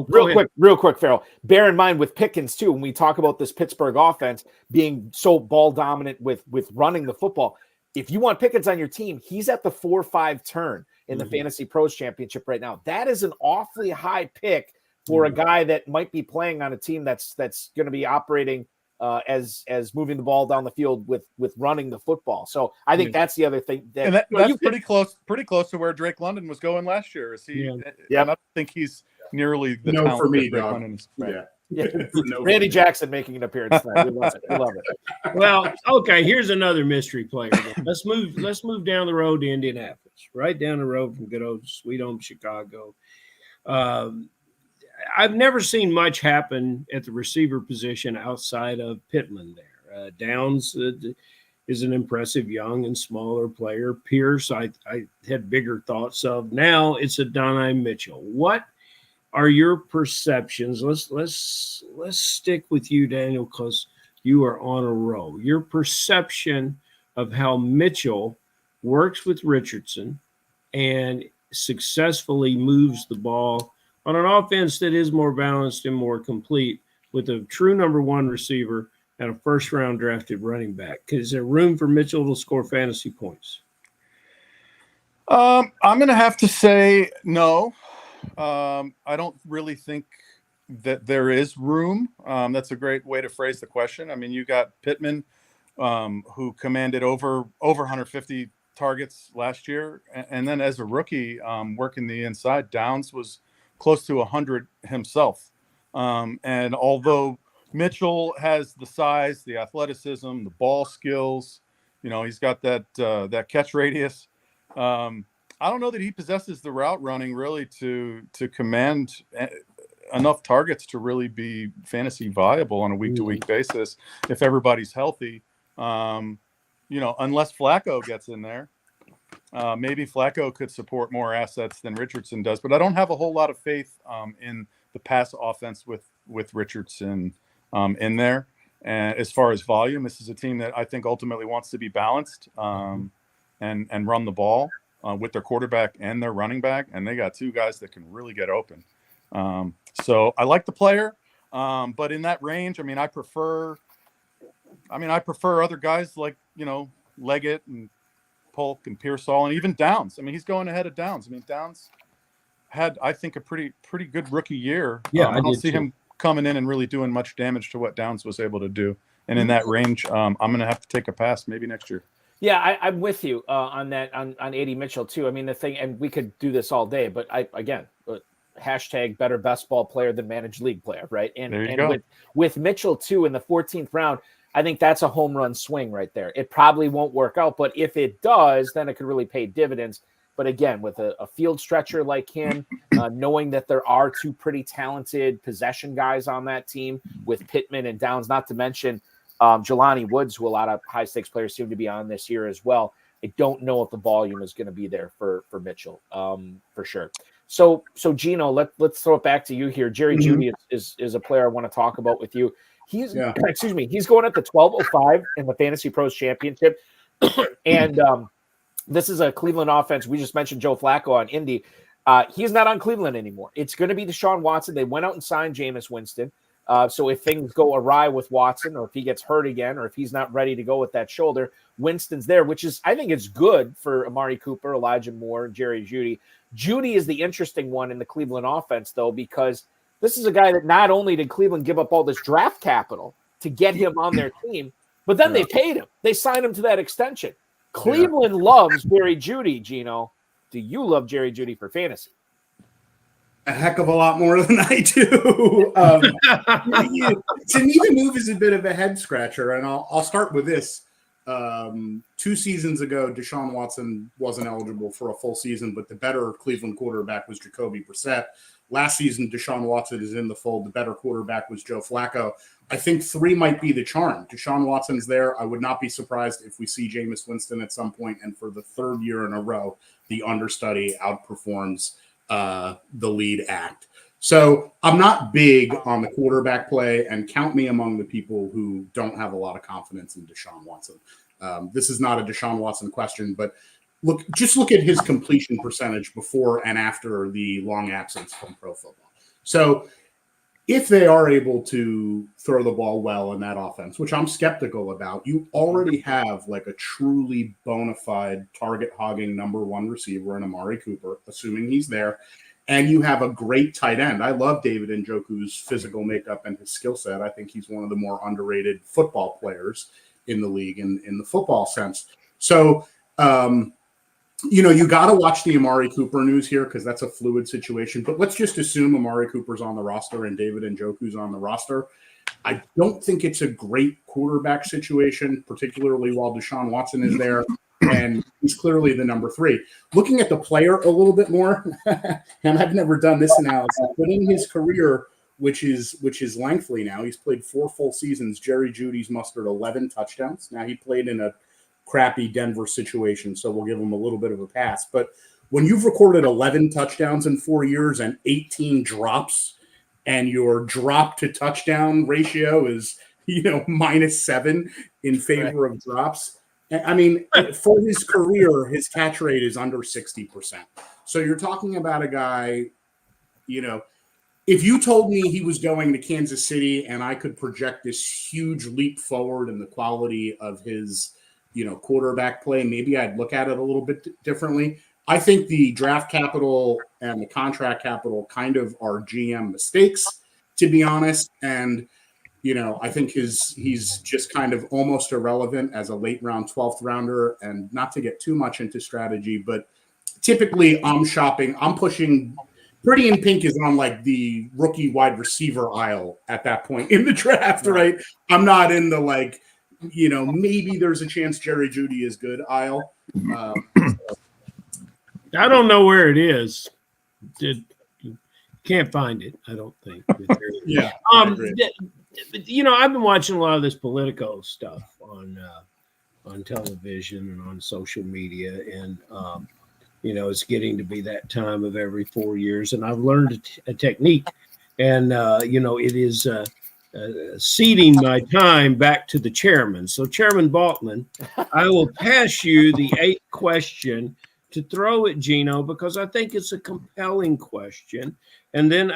Speaker 1: Real quick, Ferrell. Bear in mind with Pickens too, when we talk about this Pittsburgh offense being so ball dominant with running the football. If you want Pickens on your team, he's at the 4-5 turn in the Fantasy Pros Championship right now. That is an awfully high pick for a guy that might be playing on a team that's going to be operating as moving the ball down the field with running the football. So I think that's the other thing.
Speaker 5: That's pretty close to where Drake London was going last year. Is he?
Speaker 1: Yeah.
Speaker 5: I don't think he's nearly the
Speaker 6: No,
Speaker 5: talent
Speaker 6: for me,
Speaker 5: that Drake
Speaker 6: dog.
Speaker 5: London is.
Speaker 6: Yeah.
Speaker 1: Yeah.
Speaker 6: No.
Speaker 1: Randy Jackson making an appearance tonight. We love it. We love it.
Speaker 4: Well, okay, here's another mystery player. Let's move down the road to Indianapolis, right down the road from good old sweet home Chicago. I've never seen much happen at the receiver position outside of Pittman there. Downs is an impressive young and smaller player. Pierce, I had bigger thoughts of. Now it's a Donney Mitchell. What are your perceptions? Let's stick with you, Daniel, because you are on a roll. Your perception of how Mitchell works with Richardson and successfully moves the ball on an offense that is more balanced and more complete with a true number one receiver and a first-round drafted running back. Is there room for Mitchell to score fantasy points?
Speaker 5: I'm going to have to say no. I don't really think that there is room. That's a great way to phrase the question. I mean, you got Pittman, who commanded over 150 targets last year. And then as a rookie, working the inside, Downs was close to 100 himself. And although Mitchell has the size, the athleticism, the ball skills, he's got that catch radius. I don't know that he possesses the route running really to command enough targets to really be fantasy viable on a week-to-week basis if everybody's healthy. Unless Flacco gets in there. Maybe Flacco could support more assets than Richardson does, but I don't have a whole lot of faith in the pass offense with Richardson in there. And as far as volume, this is a team that I think ultimately wants to be balanced and run the ball with their quarterback and their running back, and they got two guys that can really get open. So I like the player, but in that range, I prefer other guys like Leggett and Polk and Pearsall and even Downs. He's going ahead of Downs. Downs had, I think, a pretty good rookie year.
Speaker 4: Yeah,
Speaker 5: I don't see him coming in and really doing much damage to what Downs was able to do. And in that range, I'm going to have to take a pass maybe next year.
Speaker 1: Yeah, I'm with you on that, on AD Mitchell too. The thing, and we could do this all day, but hashtag better best ball player than managed league player, right? And with Mitchell too in the 14th round, I think that's a home run swing right there. It probably won't work out, but if it does, then it could really pay dividends. But again, with a field stretcher like him, knowing that there are two pretty talented possession guys on that team with Pittman and Downs, not to mention Jelani Woods, who a lot of high stakes players seem to be on this year as well. I don't know if the volume is going to be there for Mitchell for sure. So Geno, let's throw it back to you here. Jerry Jeudy is a player I want to talk about with you. He's going at the 1205 in the Fantasy Pros Championship. And this is a Cleveland offense. We just mentioned Joe Flacco on Indy. He's not on Cleveland anymore. It's going to be Deshaun Watson. They went out and signed Jameis Winston. So if things go awry with Watson, or if he gets hurt again, or if he's not ready to go with that shoulder, Winston's there, which is, I think it's good for Amari Cooper, Elijah Moore, and Jerry Jeudy. Jeudy is the interesting one in the Cleveland offense, though, because this is a guy that not only did Cleveland give up all this draft capital to get him on their team, but then they paid him. They signed him to that extension. Cleveland loves Jerry Jeudy, Geno. Do you love Jerry Jeudy for fantasy?
Speaker 6: A heck of a lot more than I do. To me, the move is a bit of a head scratcher, and I'll start with this. 2 seasons ago, Deshaun Watson wasn't eligible for a full season, but the better Cleveland quarterback was Jacoby Brissett. Last season, Deshaun Watson is in the fold. The better quarterback was Joe Flacco. I think 3 might be the charm. Deshaun Watson's there. I would not be surprised if we see Jameis Winston at some point, and for the 3rd year in a row, the understudy outperforms the lead act. So I'm not big on the quarterback play, and count me among the people who don't have a lot of confidence in Deshaun Watson. This is not a Deshaun Watson question, but look at his completion percentage before and after the long absence from pro football. So if they are able to throw the ball well in that offense, which I'm skeptical about, you already have like a truly bona fide target hogging number 1 receiver in Amari Cooper, assuming he's there. and you have a great tight end. I love David Njoku's physical makeup and his skill set. I think he's one of the more underrated football players in the league in the football sense. So, you got to watch the Amari Cooper news here because that's a fluid situation. But let's just assume Amari Cooper's on the roster and David Njoku's on the roster. I don't think it's a great quarterback situation, particularly while Deshaun Watson is there. And he's clearly the number 3. Looking at the player a little bit more, and I've never done this analysis, but in his career, which is lengthy now, he's played 4 full seasons. Jerry Jeudy's mustered 11 touchdowns. Now, he played in a crappy Denver situation, so we'll give him a little bit of a pass. But when you've recorded 11 touchdowns in 4 years and 18 drops, and your drop to touchdown ratio is, -7 in favor of drops, I mean, for his career, his catch rate is under 60%. So you're talking about a guy, if you told me he was going to Kansas City and I could project this huge leap forward in the quality of his, quarterback play, maybe I'd look at it a little bit differently. I think the draft capital and the contract capital kind of are GM mistakes, to be honest. And I think he's just kind of almost irrelevant as a late round 12th rounder. And not to get too much into strategy, but typically I'm pushing Pretty in Pink is on like the rookie wide receiver aisle at that point in the draft, right? I'm not in the maybe there's a chance Jerry Jeudy is good aisle.
Speaker 4: I don't know where it is. Can't find it, I don't think.
Speaker 6: Yeah.
Speaker 4: I've been watching a lot of this Politico stuff on television and on social media, and it's getting to be that time of every 4 years, and I've learned a technique, and it is ceding my time back to the chairman. So, Chairman Balkman, I will pass you the 8th question to throw at Geno because I think it's a compelling question, and then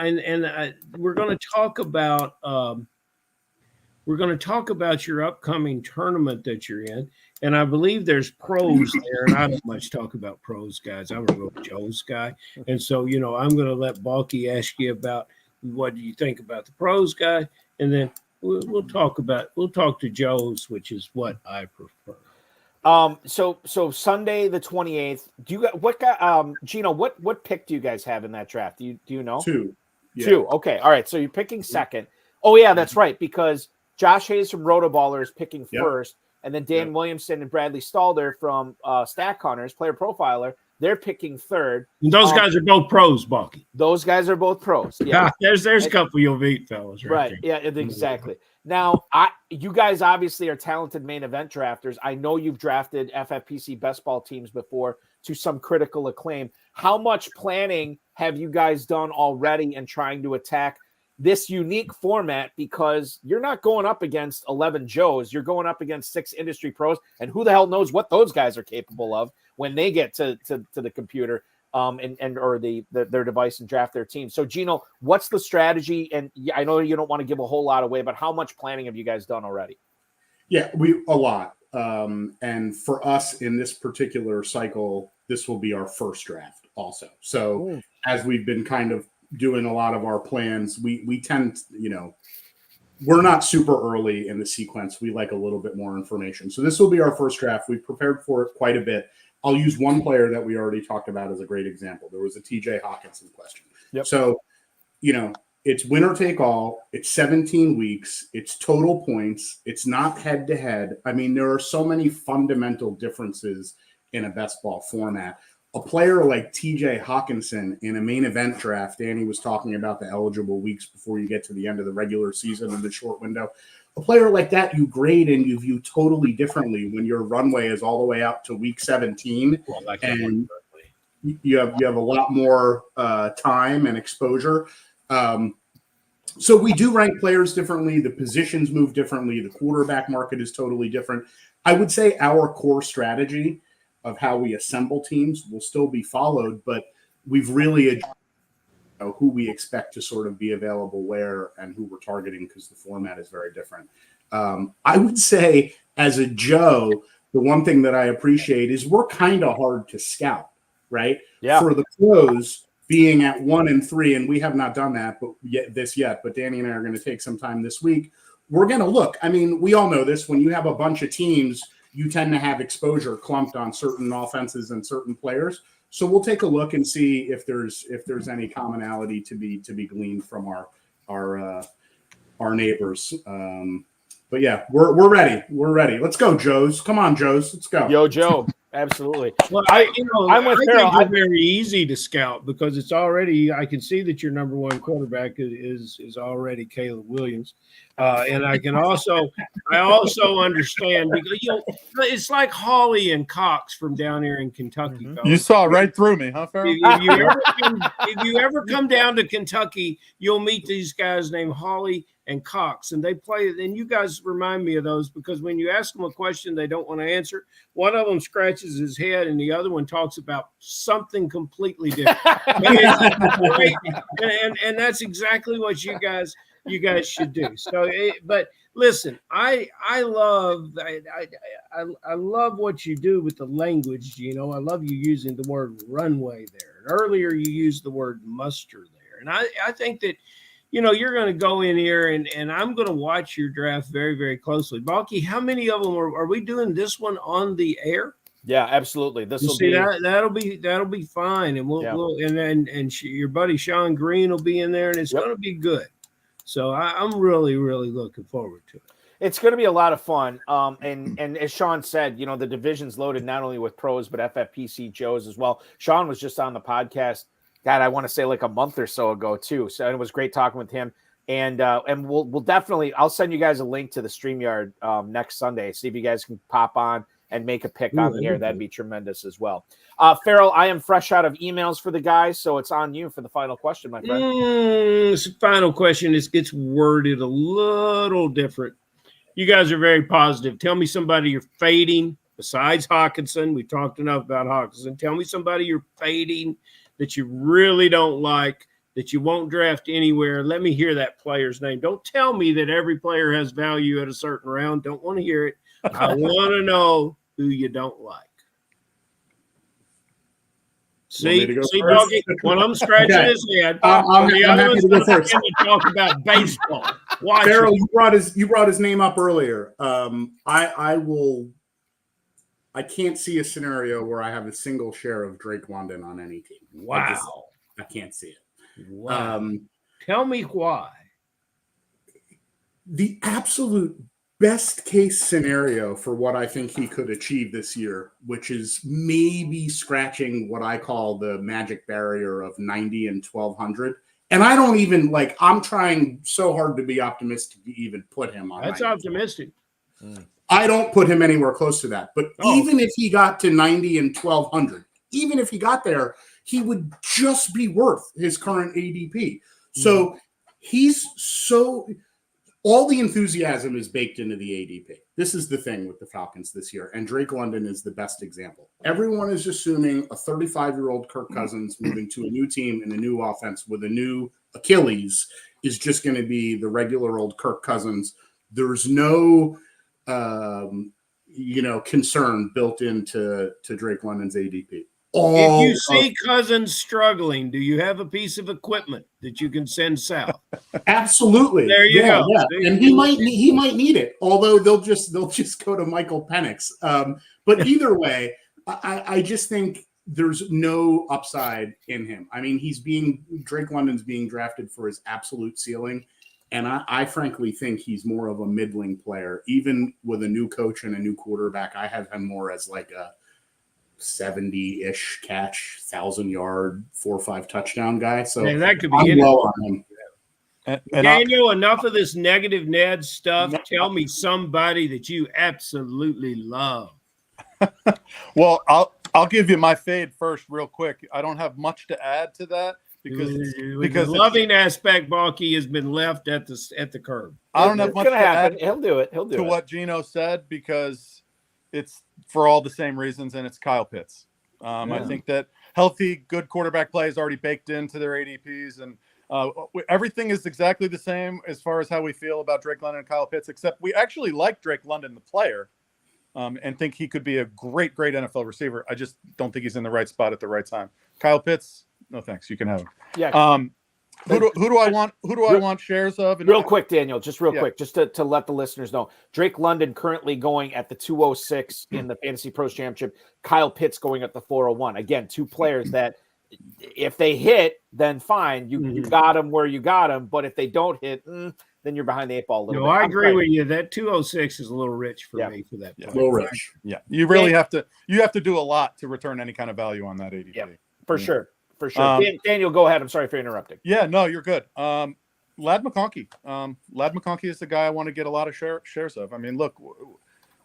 Speaker 4: we're going to talk about. We're going to talk about your upcoming tournament that you're in. And I believe there's pros there. And I don't much talk about pros, guys. I'm a real Joe's guy. And so, I'm going to let Balky ask you about what do you think about the pros guy. And then we'll talk to Joe's, which is what I prefer.
Speaker 1: So Sunday, the 28th, Geno, what pick do you guys have in that draft? Do you know?
Speaker 6: 2. Yeah.
Speaker 1: 2. Okay. All right. So you're picking second. Oh yeah, that's right. Because Josh Hayes from Rotoballer is picking first, and then Dan Williamson and Bradley Stalder from Stack Hunters, Player Profiler, they're picking third.
Speaker 4: And those guys are both pros, Bucky.
Speaker 1: Those guys are both pros. Yeah,
Speaker 4: there's a couple you'll beat, fellas.
Speaker 1: Right. Yeah, exactly. Now, you guys obviously are talented main event drafters. I know you've drafted FFPC best ball teams before to some critical acclaim. How much planning have you guys done already in trying to attack this unique format, because you're not going up against 11 Joes, you're going up against 6 industry pros, and who the hell knows what those guys are capable of when they get to the computer or their device and draft their team. So Geno, what's the strategy? And I know you don't want to give a whole lot away, but how much planning have you guys done already?
Speaker 6: Yeah, a lot. And for us in this particular cycle, this will be our first draft also. So as we've been kind of doing a lot of our plans, we tend, we're not super early in the sequence. We like a little bit more information. So this will be our first draft. We've prepared for it quite a bit. I'll use one player that we already talked about as a great example. There was a TJ Hawkinson question.
Speaker 1: Yep.
Speaker 6: So, it's winner take all. It's 17 weeks. It's total points. It's not head to head. I mean, there are so many fundamental differences in a best ball format. A player like TJ Hawkinson in a main event draft, Danny was talking about the eligible weeks before you get to the end of the regular season in the short window. A player like that you grade and you view totally differently when your runway is all the way out to week 17, and you have a lot more time and exposure. So we do rank players differently. The positions move differently. The quarterback market is totally different. I would say our core strategy of how we assemble teams will still be followed, but we've really who we expect to sort of be available where and who we're targeting because the format is very different. I would say as a Joe, the one thing that I appreciate is we're kind of hard to scout, right?
Speaker 1: Yeah.
Speaker 6: For the pros, being at 1-3, and we have not done that yet, but Danny and I are going to take some time this week. We're going to look. I mean, we all know this. When you have a bunch of teams, you tend to have exposure clumped on certain offenses and certain players. So we'll take a look and see if there's any commonality to be gleaned from our neighbors. But yeah, we're ready. We're ready. Let's go, Joes. Come on, Joes. Let's go.
Speaker 1: Yo, Joe. Absolutely.
Speaker 4: Well, I'm with Ferrell.
Speaker 1: Ferrell.
Speaker 4: It's very easy to scout because it's already. I can see that your number one quarterback is already Caleb Williams, and I also understand because it's like Hawley and Cox from down here in Kentucky.
Speaker 5: Mm-hmm. You saw right through me, huh, Ferrell?
Speaker 4: If you ever come down to Kentucky, you'll meet these guys named Hawley and Cox, and they play. And you guys remind me of those because when you ask them a question they don't want to answer, one of them scratches his head and the other one talks about something completely different. and that's exactly what you guys should do. So, but listen, I love what you do with the language. I love you using the word runway there. And earlier you used the word muster there, and I think that. You're going to go in here and I'm going to watch your draft very, very closely. Balky, how many of them are we doing this one on the air?
Speaker 1: Yeah, absolutely.
Speaker 4: That'll be fine. And your buddy Sean Green will be in there and it's going to be good. So I'm really, really looking forward to it.
Speaker 1: It's going to be a lot of fun. And as Sean said, the division's loaded not only with pros, but FFPC Joes as well. Sean was just on the podcast. God, I want to say like a month or so ago too. So it was great talking with him. And we'll definitely, I'll send you guys a link to the StreamYard next Sunday. See if you guys can pop on and make a pick on the air. That'd be tremendous as well. Ferrell, I am fresh out of emails for the guys, so it's on you for the final question, my friend.
Speaker 4: This final question gets worded a little different. You guys are very positive. Tell me somebody you're fading besides Hawkinson. We talked enough about Hawkinson. Tell me somebody you're fading that you really don't like, that you won't draft anywhere. Let me hear that player's name. Don't tell me that every player has value at a certain round. Don't want to hear it. I want to know who you don't like. See, Boggy, one of them scratching his head. The other one's going to talk about baseball.
Speaker 6: Ferrell, you brought his name up earlier. I can't see a scenario where I have a single share of Drake London on any team.
Speaker 4: Wow.
Speaker 6: I can't see it.
Speaker 4: Wow. Tell me why.
Speaker 6: The absolute best case scenario for what I think he could achieve this year, which is maybe scratching what I call the magic barrier of 90 and 1200. And I don't even I'm trying so hard to be optimistic to even put him on.
Speaker 4: That's optimistic.
Speaker 6: I don't put him anywhere close to that. But even if he got to 90 and 1200, even if he got there, he would just be worth his current ADP. So all the enthusiasm is baked into the ADP. This is the thing with the Falcons this year. And Drake London is the best example. Everyone is assuming a 35-year-old Kirk Cousins moving to a new team and a new offense with a new Achilles is just going to be the regular old Kirk Cousins. There's no concern built into Drake London's ADP.
Speaker 4: If you see Cousins struggling, do you have a piece of equipment that you can send south?
Speaker 6: Absolutely.
Speaker 4: There you go.
Speaker 6: Yeah. And he might need it. Although they'll just go to Michael Penix. But either way, I just think there's no upside in him. I mean, Drake London's being drafted for his absolute ceiling. And I frankly think he's more of a middling player. Even with a new coach and a new quarterback, I have him more as like a 70-ish catch, 1,000-yard, 4 or 5 touchdown guy. So
Speaker 4: that could be
Speaker 6: low on him.
Speaker 4: Daniel, enough of this negative Ned stuff. Tell me somebody that you absolutely love.
Speaker 5: Well, I'll give you my fade first real quick. I don't have much to add to that. Because
Speaker 4: the loving aspect, Balky, has been left at the curb.
Speaker 5: I don't have much to add.
Speaker 1: He'll do it.
Speaker 5: To what Geno said, because it's for all the same reasons, and it's Kyle Pitts. I think that healthy, good quarterback play is already baked into their ADPs, and everything is exactly the same as far as how we feel about Drake London and Kyle Pitts, except we actually like Drake London, the player, and think he could be a great NFL receiver. I just don't think he's in the right spot at the right time. Kyle Pitts, No, thanks. You can have him.
Speaker 1: Yeah.
Speaker 5: Who do I want? Who do I want shares of?
Speaker 1: Real quick, Daniel, just real quick, just to let the listeners know. Drake London currently going at the 206 in the Fantasy Pros Championship. Kyle Pitts going at the 401. Again, two players that if they hit, then fine. You got them where you got them. But if they don't hit, then you're behind the 8 ball a little bit.
Speaker 4: I agree with you. That 206 is a little rich for me for that.
Speaker 6: A little rich.
Speaker 5: Yeah. You really have to do a lot to return any kind of value on that ADP.
Speaker 1: Yeah, for sure. For sure. Daniel, go ahead. I'm sorry for interrupting.
Speaker 5: Yeah, no, you're good. Ladd McConkey. Ladd McConkey is the guy I want to get a lot of shares of. I mean, look,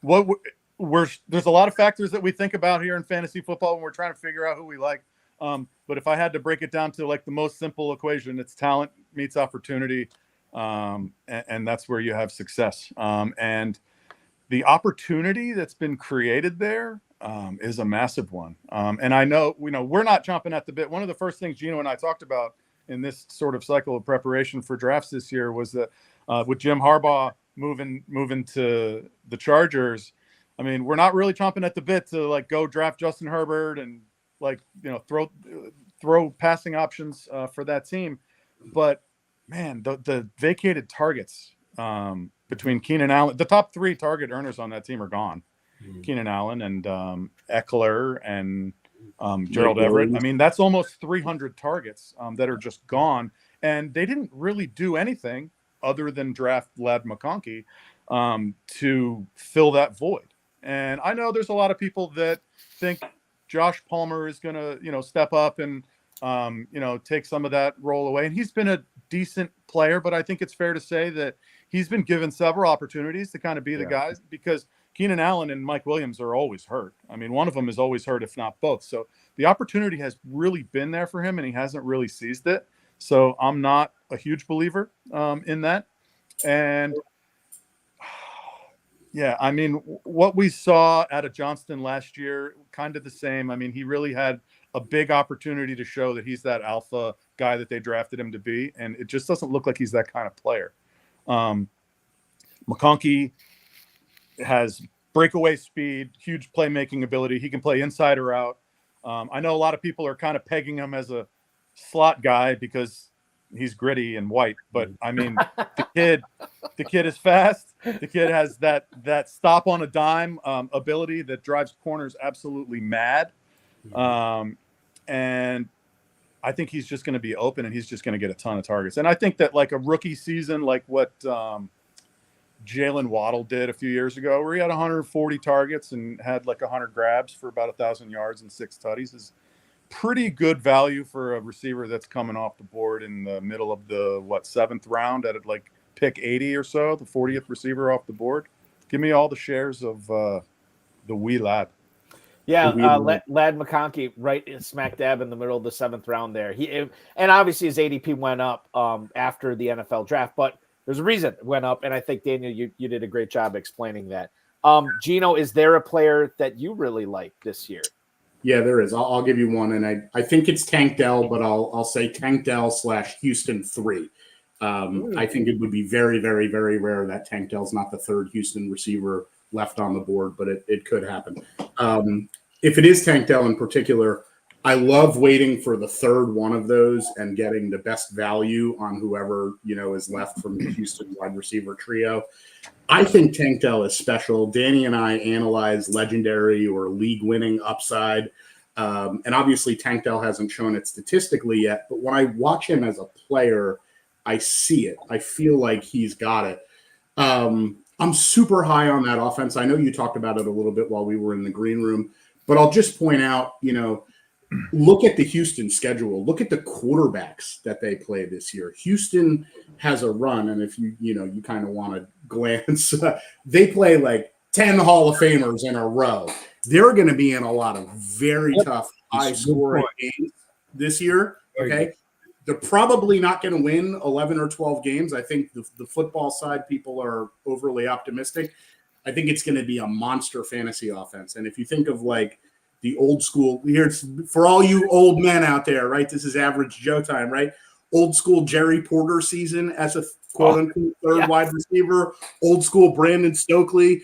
Speaker 5: there's a lot of factors that we think about here in fantasy football when we're trying to figure out who we like. But if I had to break it down to like the most simple equation, it's talent meets opportunity. And that's where you have success. And the opportunity that's been created there is a massive one. And I know, we're not chomping at the bit. One of the first things Geno and I talked about in this sort of cycle of preparation for drafts this year was that with Jim Harbaugh moving to the Chargers, I mean, we're not really chomping at the bit to like go draft Justin Herbert and throw passing options for that team. But man, the vacated targets between Keenan Allen, the top 3 target earners on that team are gone. Keenan Allen and Eckler and Gerald Everett. I mean, that's almost 300 targets that are just gone. And they didn't really do anything other than draft Ladd McConkey to fill that void. And I know there's a lot of people that think Josh Palmer is going to, step up and, take some of that role away. And he's been a decent player, but I think it's fair to say that he's been given several opportunities to kind of be the guys, because Keenan Allen and Mike Williams are always hurt. I mean, one of them is always hurt, if not both. So the opportunity has really been there for him, and he hasn't really seized it. So I'm not a huge believer in that. And yeah, I mean, what we saw out of Johnston last year, kind of the same. I mean, he really had a big opportunity to show that he's that alpha guy that they drafted him to be. And it just doesn't look like he's that kind of player. McConkey has breakaway speed, huge playmaking ability. He can play inside or out. I know a lot of people are kind of pegging him as a slot guy because he's gritty and white, but I mean, the kid is fast. The kid has that stop on a dime ability that drives corners absolutely mad. And I think he's just going to be open, and he's just going to get a ton of targets. And I think that like a rookie season, like what Jalen Waddle did a few years ago, where he had 140 targets and had like 100 grabs for about 1,000 yards and 6 tutties, is pretty good value for a receiver that's coming off the board in the middle of the 7th round at like pick 80 or so, the 40th receiver off the board. Give me all the shares of the wee lad.
Speaker 1: Yeah, Ladd McConkey right smack dab in the middle of the 7th round there. And obviously his ADP went up after the NFL draft, but there's a reason it went up, and I think, Daniel, you did a great job explaining that. Geno, is there a player that you really like this year?
Speaker 6: Yeah, there is. I'll give you one, and I think it's Tank Dell, but I'll say Tank Dell / Houston 3. I think it would be very, very, very rare that Tank Dell's not the 3rd Houston receiver left on the board, but it could happen. If it is Tank Dell in particular, I love waiting for the 3rd one of those and getting the best value on whoever, is left from the Houston wide receiver trio. I think Tank Dell is special. Danny and I analyze legendary or league winning upside. And obviously Tank Dell hasn't shown it statistically yet, but when I watch him as a player, I see it. I feel like he's got it. I'm super high on that offense. I know you talked about it a little bit while we were in the green room, but I'll just point out, look at the Houston schedule. Look at the quarterbacks that they play this year. Houston has a run, and if you kind of want to glance, they play like 10 Hall of Famers in a row. They're going to be in a lot of very tough, high-scoring games this year. Okay, they're probably not going to win 11 or 12 games. I think the football side people are overly optimistic. I think it's going to be a monster fantasy offense, and if you think of like the old school, here's for all you old men out there, right? This is average Joe time, right? Old school Jerry Porter season as a quote unquote third wide receiver, old school Brandon Stokely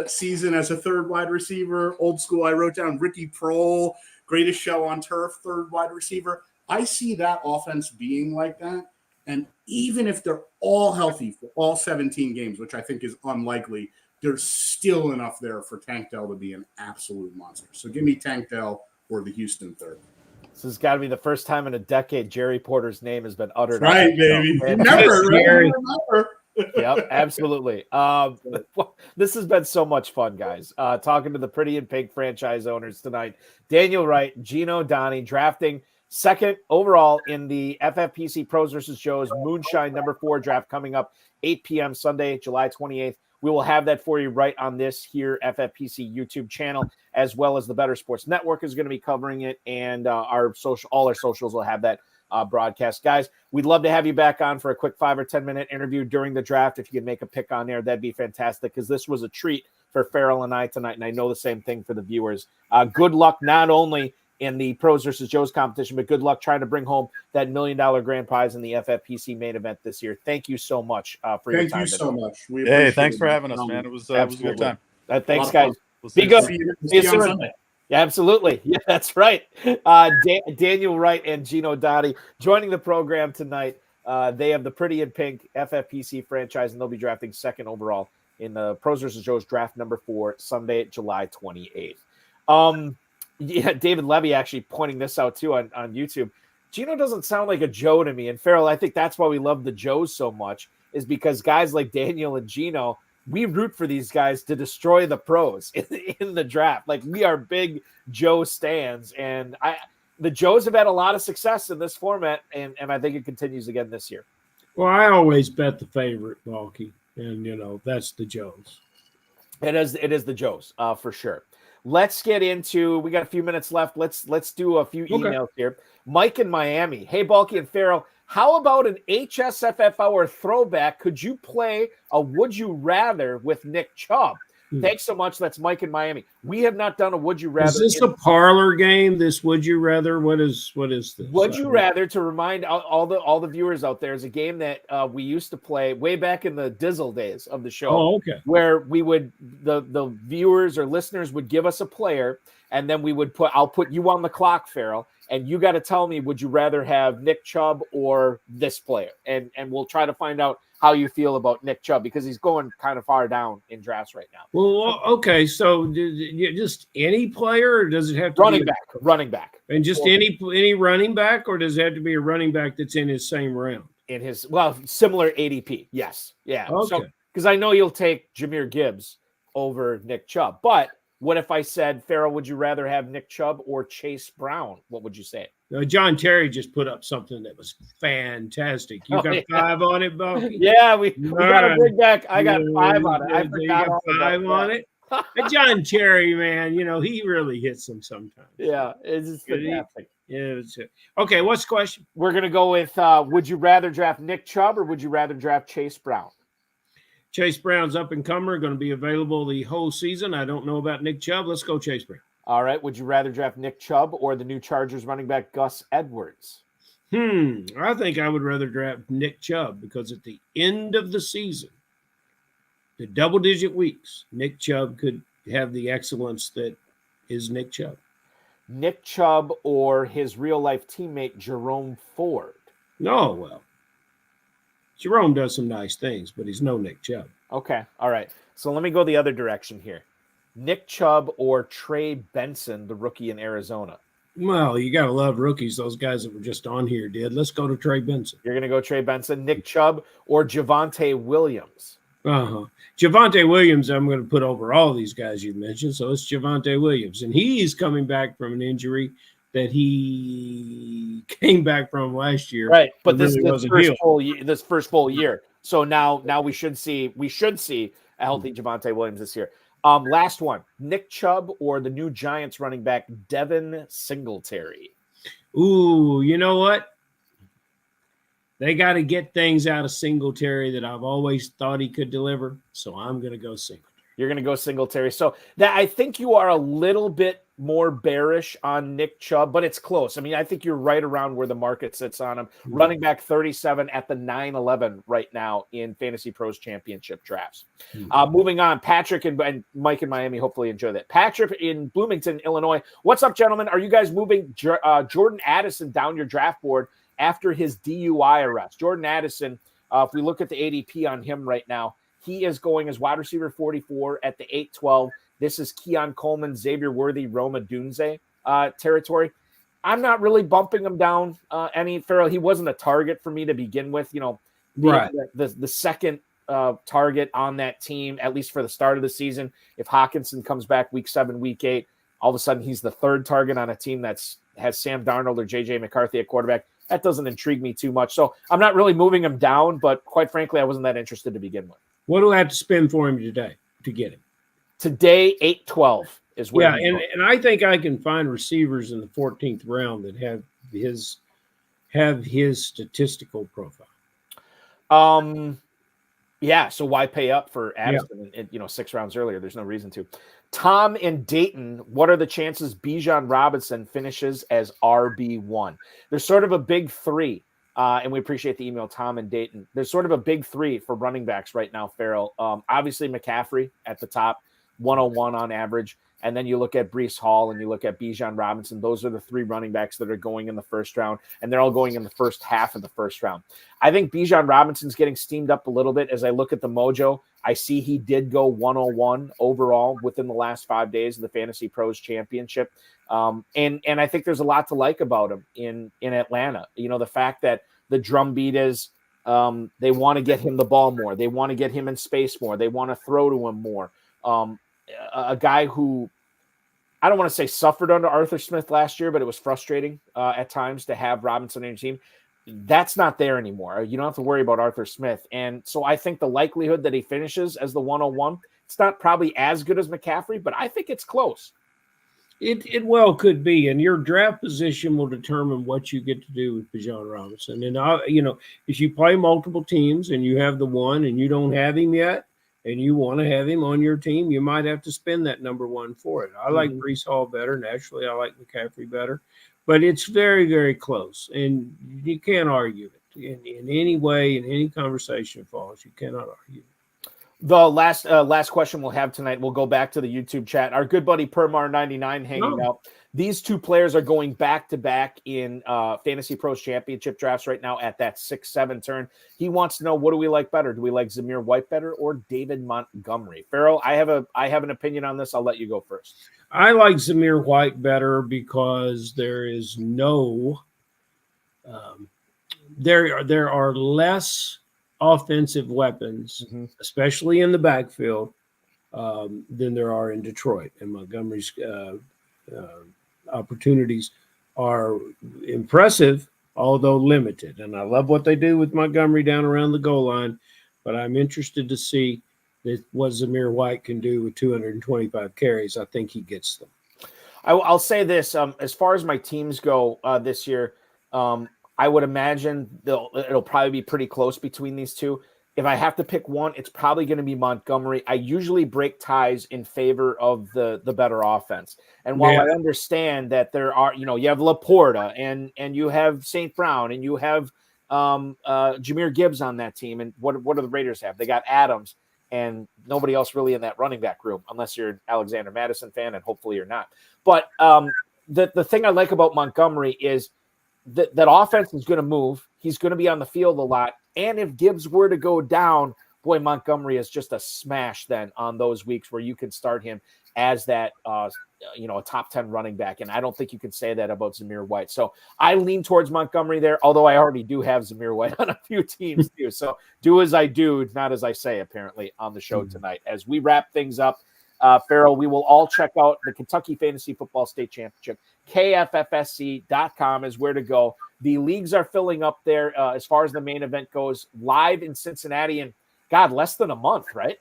Speaker 6: season as a 3rd wide receiver, old school, I wrote down Ricky Prohl, greatest show on turf, 3rd wide receiver. I see that offense being like that. And even if they're all healthy for all 17 games, which I think is unlikely, there's still enough there for Tank Dell to be an absolute monster. So give me Tank Dell or the Houston third.
Speaker 1: This has got to be the first time in a decade Jerry Porter's name has been uttered.
Speaker 6: Right, baby. Never.
Speaker 1: Yep, absolutely. This has been so much fun, guys. Talking to the Pretty in Pink franchise owners tonight. Daniel Wright, Geno Donney, drafting second overall in the FFPC Pros versus Joe's Moonshine #4 draft coming up 8 p.m. Sunday, July 28th. We will have that for you right on this here FFPC YouTube channel, as well as the Better Sports Network is going to be covering it, and all our socials will have that broadcast. Guys, we'd love to have you back on for a quick 5 or 10 minute interview during the draft. If you could make a pick on there, that'd be fantastic, because this was a treat for Ferrell and I tonight, and I know the same thing for the viewers. Good luck not only in the Pros versus Joe's competition, but good luck trying to bring home that $1 million grand prize in the FFPC main event this year. Thank you so much for your time.
Speaker 6: Thank you so much.
Speaker 5: Hey, thanks for having us, man. It was a good time.
Speaker 1: Thanks, guys. Be good. See you soon. Yeah, absolutely. Yeah, that's right. Daniel Wright and Geno Donney joining the program tonight. They have the Pretty in Pink FFPC franchise, and they'll be drafting second overall in the Pros versus Joe's draft #4, Sunday, July 28th. Yeah, David Levy actually pointing this out too on YouTube. Geno doesn't sound like a Joe to me. And Ferrell, I think that's why we love the Joes so much, is because guys like Daniel and Geno, we root for these guys to destroy the pros in the draft. Like, we are big Joe stans, and the Joes have had a lot of success in this format, and I think it continues again this year.
Speaker 4: Well, I always bet the favorite, Balky, and that's the Joes.
Speaker 1: It is the Joes, for sure. Let's get into, we got a few minutes left. Let's do a few emails here. Mike in Miami. Hey, Balky and Ferrell, how about an HSFF hour throwback? Could you play a Would You Rather with Nick Chubb? Thanks so much. That's Mike in Miami. We have not done a Would You Rather.
Speaker 4: Is this a parlor game, this Would You Rather? What is this?
Speaker 1: Would You Rather, to remind all the viewers out there, is a game that we used to play way back in the Dizzle days of the show.
Speaker 4: Oh, okay.
Speaker 1: Where we would, the viewers or listeners would give us a player, and then I'll put you on the clock, Ferrell, and you got to tell me, would you rather have Nick Chubb or this player? And we'll try to find out how you feel about Nick Chubb, because he's going kind of far down in drafts right now.
Speaker 4: Well, okay. So just any player, or does it have to
Speaker 1: running
Speaker 4: be
Speaker 1: back,
Speaker 4: and just any running back, or does it have to be a running back that's in his same round?
Speaker 1: In his, similar ADP. Yes. Yeah.
Speaker 4: Okay.
Speaker 1: So, because I know you'll take Jahmyr Gibbs over Nick Chubb, but what if I said, Ferrell, would you rather have Nick Chubb or Chase Brown? What would you say?
Speaker 4: John Terry just put up something that was fantastic. You got 5 on it, Balky?
Speaker 1: Yeah, we got a big back. I got 5 on it. I
Speaker 4: forgot got 5 on it. John Terry, man, he really hits them sometimes.
Speaker 1: Yeah, it's just fantastic.
Speaker 4: Yeah. Okay, what's the question?
Speaker 1: We're going to go with, would you rather draft Nick Chubb or would you rather draft Chase Brown?
Speaker 4: Chase Brown's up-and-comer, going to be available the whole season. I don't know about Nick Chubb. Let's go Chase Brown.
Speaker 1: All right. Would you rather draft Nick Chubb or the new Chargers running back Gus Edwards?
Speaker 4: I think I would rather draft Nick Chubb, because at the end of the season, the double-digit weeks, Nick Chubb could have the excellence that is Nick Chubb.
Speaker 1: Nick Chubb or his real-life teammate Jerome Ford?
Speaker 4: No, well, Jerome does some nice things, but he's no Nick Chubb.
Speaker 1: Okay. All right. So let me go the other direction here. Nick Chubb or Trey Benson, the rookie in Arizona?
Speaker 4: Well, you got to love rookies. Those guys that were just on here did. Let's go to Trey Benson.
Speaker 1: You're going to go Trey Benson. Nick Chubb or Javonte Williams?
Speaker 4: Javonte Williams, I'm going to put over all these guys you mentioned. So it's Javonte Williams. And he's coming back from an injury that he came back from last year.
Speaker 1: Right. But this first full year. So now we should see a healthy Javonte Williams this year. Last one, Nick Chubb or the new Giants running back Devin Singletary?
Speaker 4: Ooh, you know what? They got to get things out of Singletary that I've always thought he could deliver. So I'm going to go Singletary.
Speaker 1: You're going to go Singletary. So that I think you are a little bit more bearish on Nick Chubb, but it's close. I mean, I think you're right around where the market sits on him. Running back 37 at the 9-11 right now in Fantasy Pros Championship drafts. Moving on, Patrick and Mike in Miami hopefully enjoy that. Patrick in Bloomington, Illinois. What's up, gentlemen? Are you guys moving Jordan Addison down your draft board after his DUI arrest? Jordan Addison, if we look at the ADP on him right now, he is going as wide receiver 44 at the 8-12. This is Keon Coleman, Xavier Worthy, Roma Dunze territory. I'm not really bumping him down any. Ferrell, he wasn't a target for me to begin with. You know,
Speaker 4: Right.
Speaker 1: the second target on that team, at least for the start of the season. If Hawkinson comes back week 7, week 8, all of a sudden he's the third target on a team has Sam Darnold or J.J. McCarthy at quarterback. That doesn't intrigue me too much. So I'm not really moving him down, but quite frankly, I wasn't that interested to begin with.
Speaker 4: What do I have to spend for him today to get him?
Speaker 1: Today, 8-12 is where.
Speaker 4: Yeah, and I think I can find receivers in the 14th round that have his statistical profile.
Speaker 1: Yeah. So why pay up for Addison? And 6 rounds earlier, there's no reason to. Tom in Dayton, what are the chances Bijan Robinson finishes as RB1? There's sort of a big 3. And we appreciate the email, Tom and Dayton. There's sort of a big 3 for running backs right now, Ferrell. Obviously, McCaffrey at the top, 101 on average. And then you look at Breece Hall and you look at Bijan Robinson. Those are the 3 running backs that are going in the first round, and they're all going in the first half of the first round. I think Bijan Robinson's getting steamed up a little bit. As I look at the mojo, I see he did go 101 overall within the last 5 days of the Fantasy Pros Championship. And I think there's a lot to like about him in Atlanta. You know, the fact that the drumbeat is they want to get him the ball more. They want to get him in space more. They want to throw to him more. A guy who I don't want to say suffered under Arthur Smith last year, but it was frustrating at times to have Robinson on your team. That's not there anymore. You don't have to worry about Arthur Smith. And so I think the likelihood that he finishes as the 101, it's not probably as good as McCaffrey, but I think it's close.
Speaker 4: It well could be, and your draft position will determine what you get to do with Bijan Robinson. And if you play multiple teams and you have the one and you don't have him yet, and you want to have him on your team, you might have to spend that number 1 for it. I like Breece Hall better. Naturally, I like McCaffrey better, but it's very, very close, and you can't argue it in any way, in any conversation, Falls. You cannot argue it.
Speaker 1: The last question we'll have tonight, we'll go back to the YouTube chat. Our good buddy Permar99 hanging out. These 2 players are going back-to-back in Fantasy Pros Championship drafts right now at that 6-7 turn. He wants to know, what do we like better? Do we like Zamir White better or David Montgomery? Ferrell, I have an opinion on this. I'll let you go first.
Speaker 4: I like Zamir White better because there is no there are less offensive weapons, especially in the backfield, than there are in Detroit. And Montgomery's opportunities are impressive, although limited. And I love what they do with Montgomery down around the goal line, but I'm interested to see what Zamir White can do with 225 carries. I think he gets them.
Speaker 1: I'll say this, as far as my teams go this year, I would imagine it'll probably be pretty close between these 2. If I have to pick one, it's probably going to be Montgomery. I usually break ties in favor of the better offense. And while I understand that there are, you have Laporta and you have St. Brown and you have Jahmyr Gibbs on that team. And what do the Raiders have? They got Adams and nobody else really in that running back room, unless you're an Alexander Madison fan, and hopefully you're not. But the thing I like about Montgomery is that offense is going to move. He's going to be on the field a lot. And if Gibbs were to go down, boy, Montgomery is just a smash then on those weeks where you can start him as that, a top 10 running back. And I don't think you can say that about Zamir White. So I lean towards Montgomery there, although I already do have Zamir White on a few teams too. So do as I do, not as I say, apparently, on the show tonight. As we wrap things up, Ferrell, we will all check out the Kentucky Fantasy Football State Championship. KFFSC.com is where to go. The leagues are filling up there as far as the main event goes, live in Cincinnati in, less than a month, right?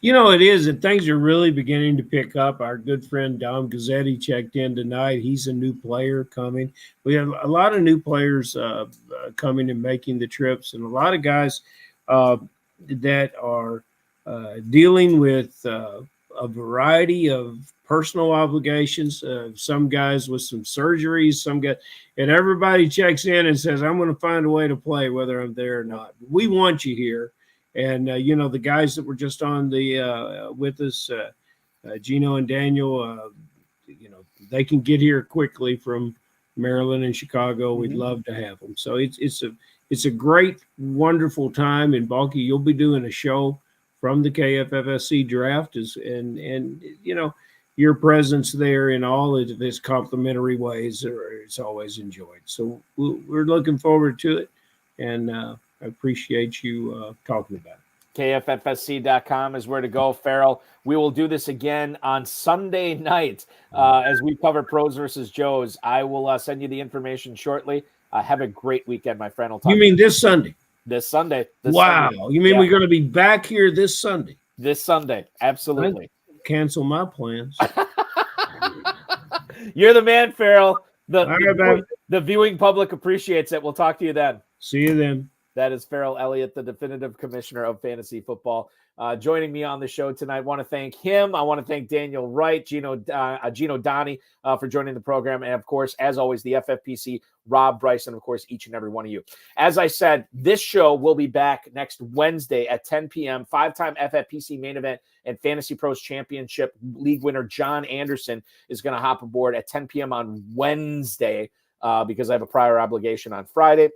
Speaker 4: It is, and things are really beginning to pick up. Our good friend Dom Gazzetti checked in tonight. He's a new player coming. We have a lot of new players coming and making the trips, and a lot of guys that are dealing with a variety of personal obligations. Some guys with some surgeries, some guys, and everybody checks in and says, I'm going to find a way to play whether I'm there or not. We want you here. And, the guys that were just on the with us, Geno and Daniel, they can get here quickly from Maryland and Chicago. We'd love to have them. So it's a great, wonderful time. And Balky, you'll be doing a show from the KFFSC draft and your presence there in all of its complimentary ways is always enjoyed. So we're looking forward to it. And I appreciate you talking about it.
Speaker 1: KFFSC.com is where to go, Ferrell. We will do this again on Sunday night as we cover Pros versus Joes. I will send you the information shortly. Have a great weekend, my friend.
Speaker 4: You mean this Sunday?
Speaker 1: This Sunday.
Speaker 4: Wow. You mean we're going to be back here this Sunday?
Speaker 1: This Sunday. Absolutely.
Speaker 4: Cancel my plans.
Speaker 1: You're the man, Ferrell. The viewing public appreciates it. We'll talk to you then.
Speaker 4: See you then.
Speaker 1: That is Ferrell Elliott, the definitive commissioner of fantasy football. Joining me on the show tonight. I want to thank him. I want to thank Daniel Wright, Geno Donney for joining the program. And, of course, as always, the FFPC, Rob Bryson, of course, each and every one of you. As I said, this show will be back next Wednesday at 10 p.m. Five-time FFPC main event and Fantasy Pros Championship league winner John Anderson is going to hop aboard at 10 p.m. on Wednesday because I have a prior obligation on Friday.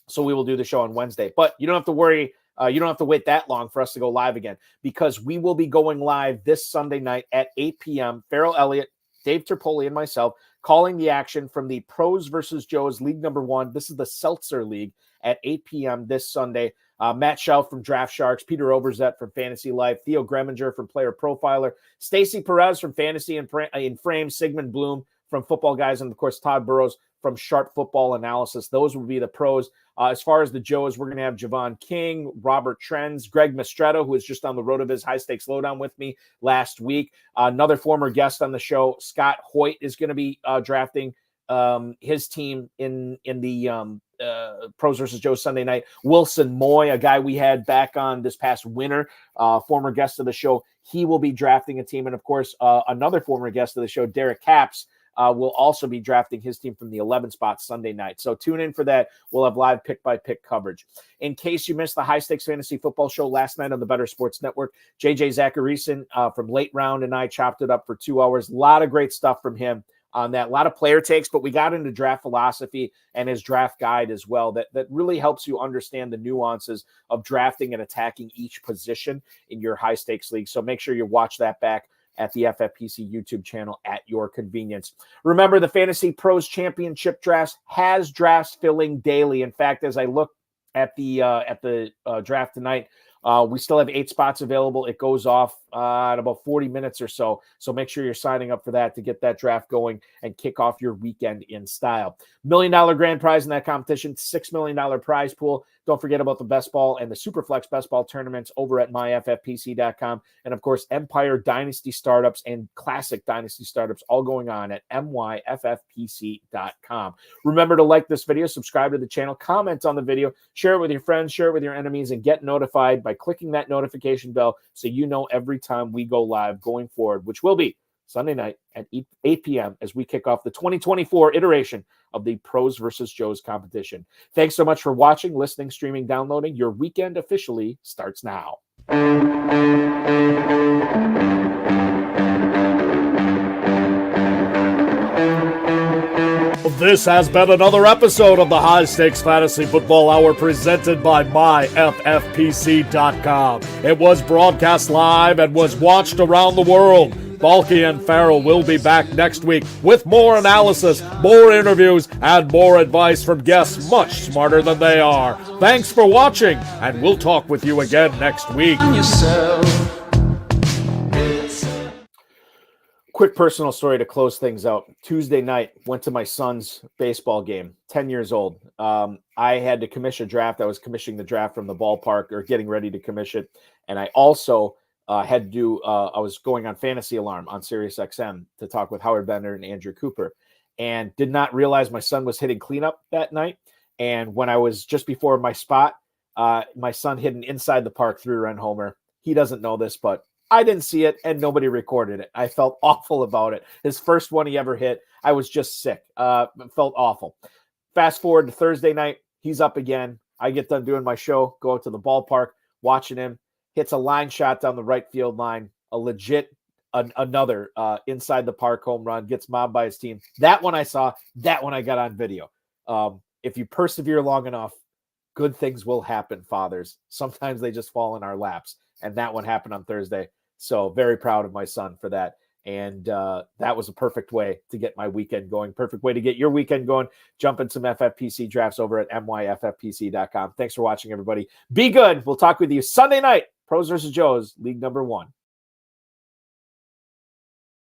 Speaker 1: So we will do the show on Wednesday. But you don't have to worry. You don't have to wait that long for us to go live again because we will be going live this Sunday night at 8 p.m. Ferrell Elliott, Dave Terpoli, and myself calling the action from the Pros versus Joes League number 1. This is the Seltzer League at 8 p.m. this Sunday. Matt Shelf from Draft Sharks, Peter Overzet from Fantasy Life, Theo Greminger from Player Profiler, Stacy Perez from Fantasy in Frame, Sigmund Bloom from Football Guys, and, of course, Todd Burrows from Sharp Football Analysis. Those will be the pros. As far as the Joes, we're going to have Javon King, Robert Trends, Greg Mestretto, who was just on the road of his high-stakes lowdown with me last week. Another former guest on the show, Scott Hoyt, is going to be drafting his team in the Pros versus Joes Sunday night. Wilson Moy, a guy we had back on this past winter, former guest of the show, he will be drafting a team. And, of course, another former guest of the show, Derek Capps, will also be drafting his team from the 11 spot Sunday night. So tune in for that. We'll have live pick-by-pick coverage. In case you missed the High Stakes Fantasy Football Show last night on the Better Sports Network, JJ Zacharyson from Late Round and I chopped it up for 2 hours. A lot of great stuff from him on that. A lot of player takes, but we got into draft philosophy and his draft guide as well that really helps you understand the nuances of drafting and attacking each position in your high-stakes league. So make sure you watch that back at the FFPC YouTube channel at your convenience. Remember, the Fantasy Pros Championship drafts has drafts filling daily. In fact, as I look at the draft tonight, we still have 8 spots available. It goes off in about 40 minutes or so. So make sure you're signing up for that to get that draft going and kick off your weekend in style. $1 million grand prize in that competition, $6 million prize pool. Don't forget about the best ball and the Superflex best ball tournaments over at myffpc.com. And, of course, Empire Dynasty Startups and Classic Dynasty Startups all going on at myffpc.com. Remember to like this video, subscribe to the channel, comment on the video, share it with your friends, share it with your enemies, and get notified by clicking that notification bell so you know every time we go live going forward, which will be Sunday night at 8 p.m. as we kick off the 2024 iteration of the Pros versus Joes competition. Thanks so much for watching, listening, streaming, downloading. Your weekend officially starts now.
Speaker 3: This has been another episode of the High Stakes Fantasy Football Hour presented by myffpc.com. It was broadcast live and was watched around the world. Balky and Ferrell will be back next week with more analysis, more interviews, and more advice from guests much smarter than they are. Thanks for watching, and we'll talk with you again next week.
Speaker 1: Quick personal story to close things out. Tuesday night, went to my son's baseball game, 10 years old. I had to commish a draft. I was commissioning the draft from the ballpark or getting ready to commish it. And I also had to do, I was going on Fantasy Alarm on Sirius XM to talk with Howard Bender and Andrew Cooper, and did not realize my son was hitting cleanup that night. And when I was just before my spot, my son hit an inside the park 3-run homer. He doesn't know this, but I didn't see it, and nobody recorded it. I felt awful about it. His first one he ever hit, I was just sick. Felt awful. Fast forward to Thursday night, he's up again. I get done doing my show, go out to the ballpark, watching him. Hits a line shot down the right field line, a legit another inside the park home run, gets mobbed by his team. That one I saw, that one I got on video. If you persevere long enough, good things will happen, fathers. Sometimes they just fall in our laps, and that one happened on Thursday. So very proud of my son for that. And that was a perfect way to get my weekend going. Perfect way to get your weekend going. Jump in some FFPC drafts over at myffpc.com. Thanks for watching, everybody. Be good. We'll talk with you Sunday night. Pros versus Joes, League number 1.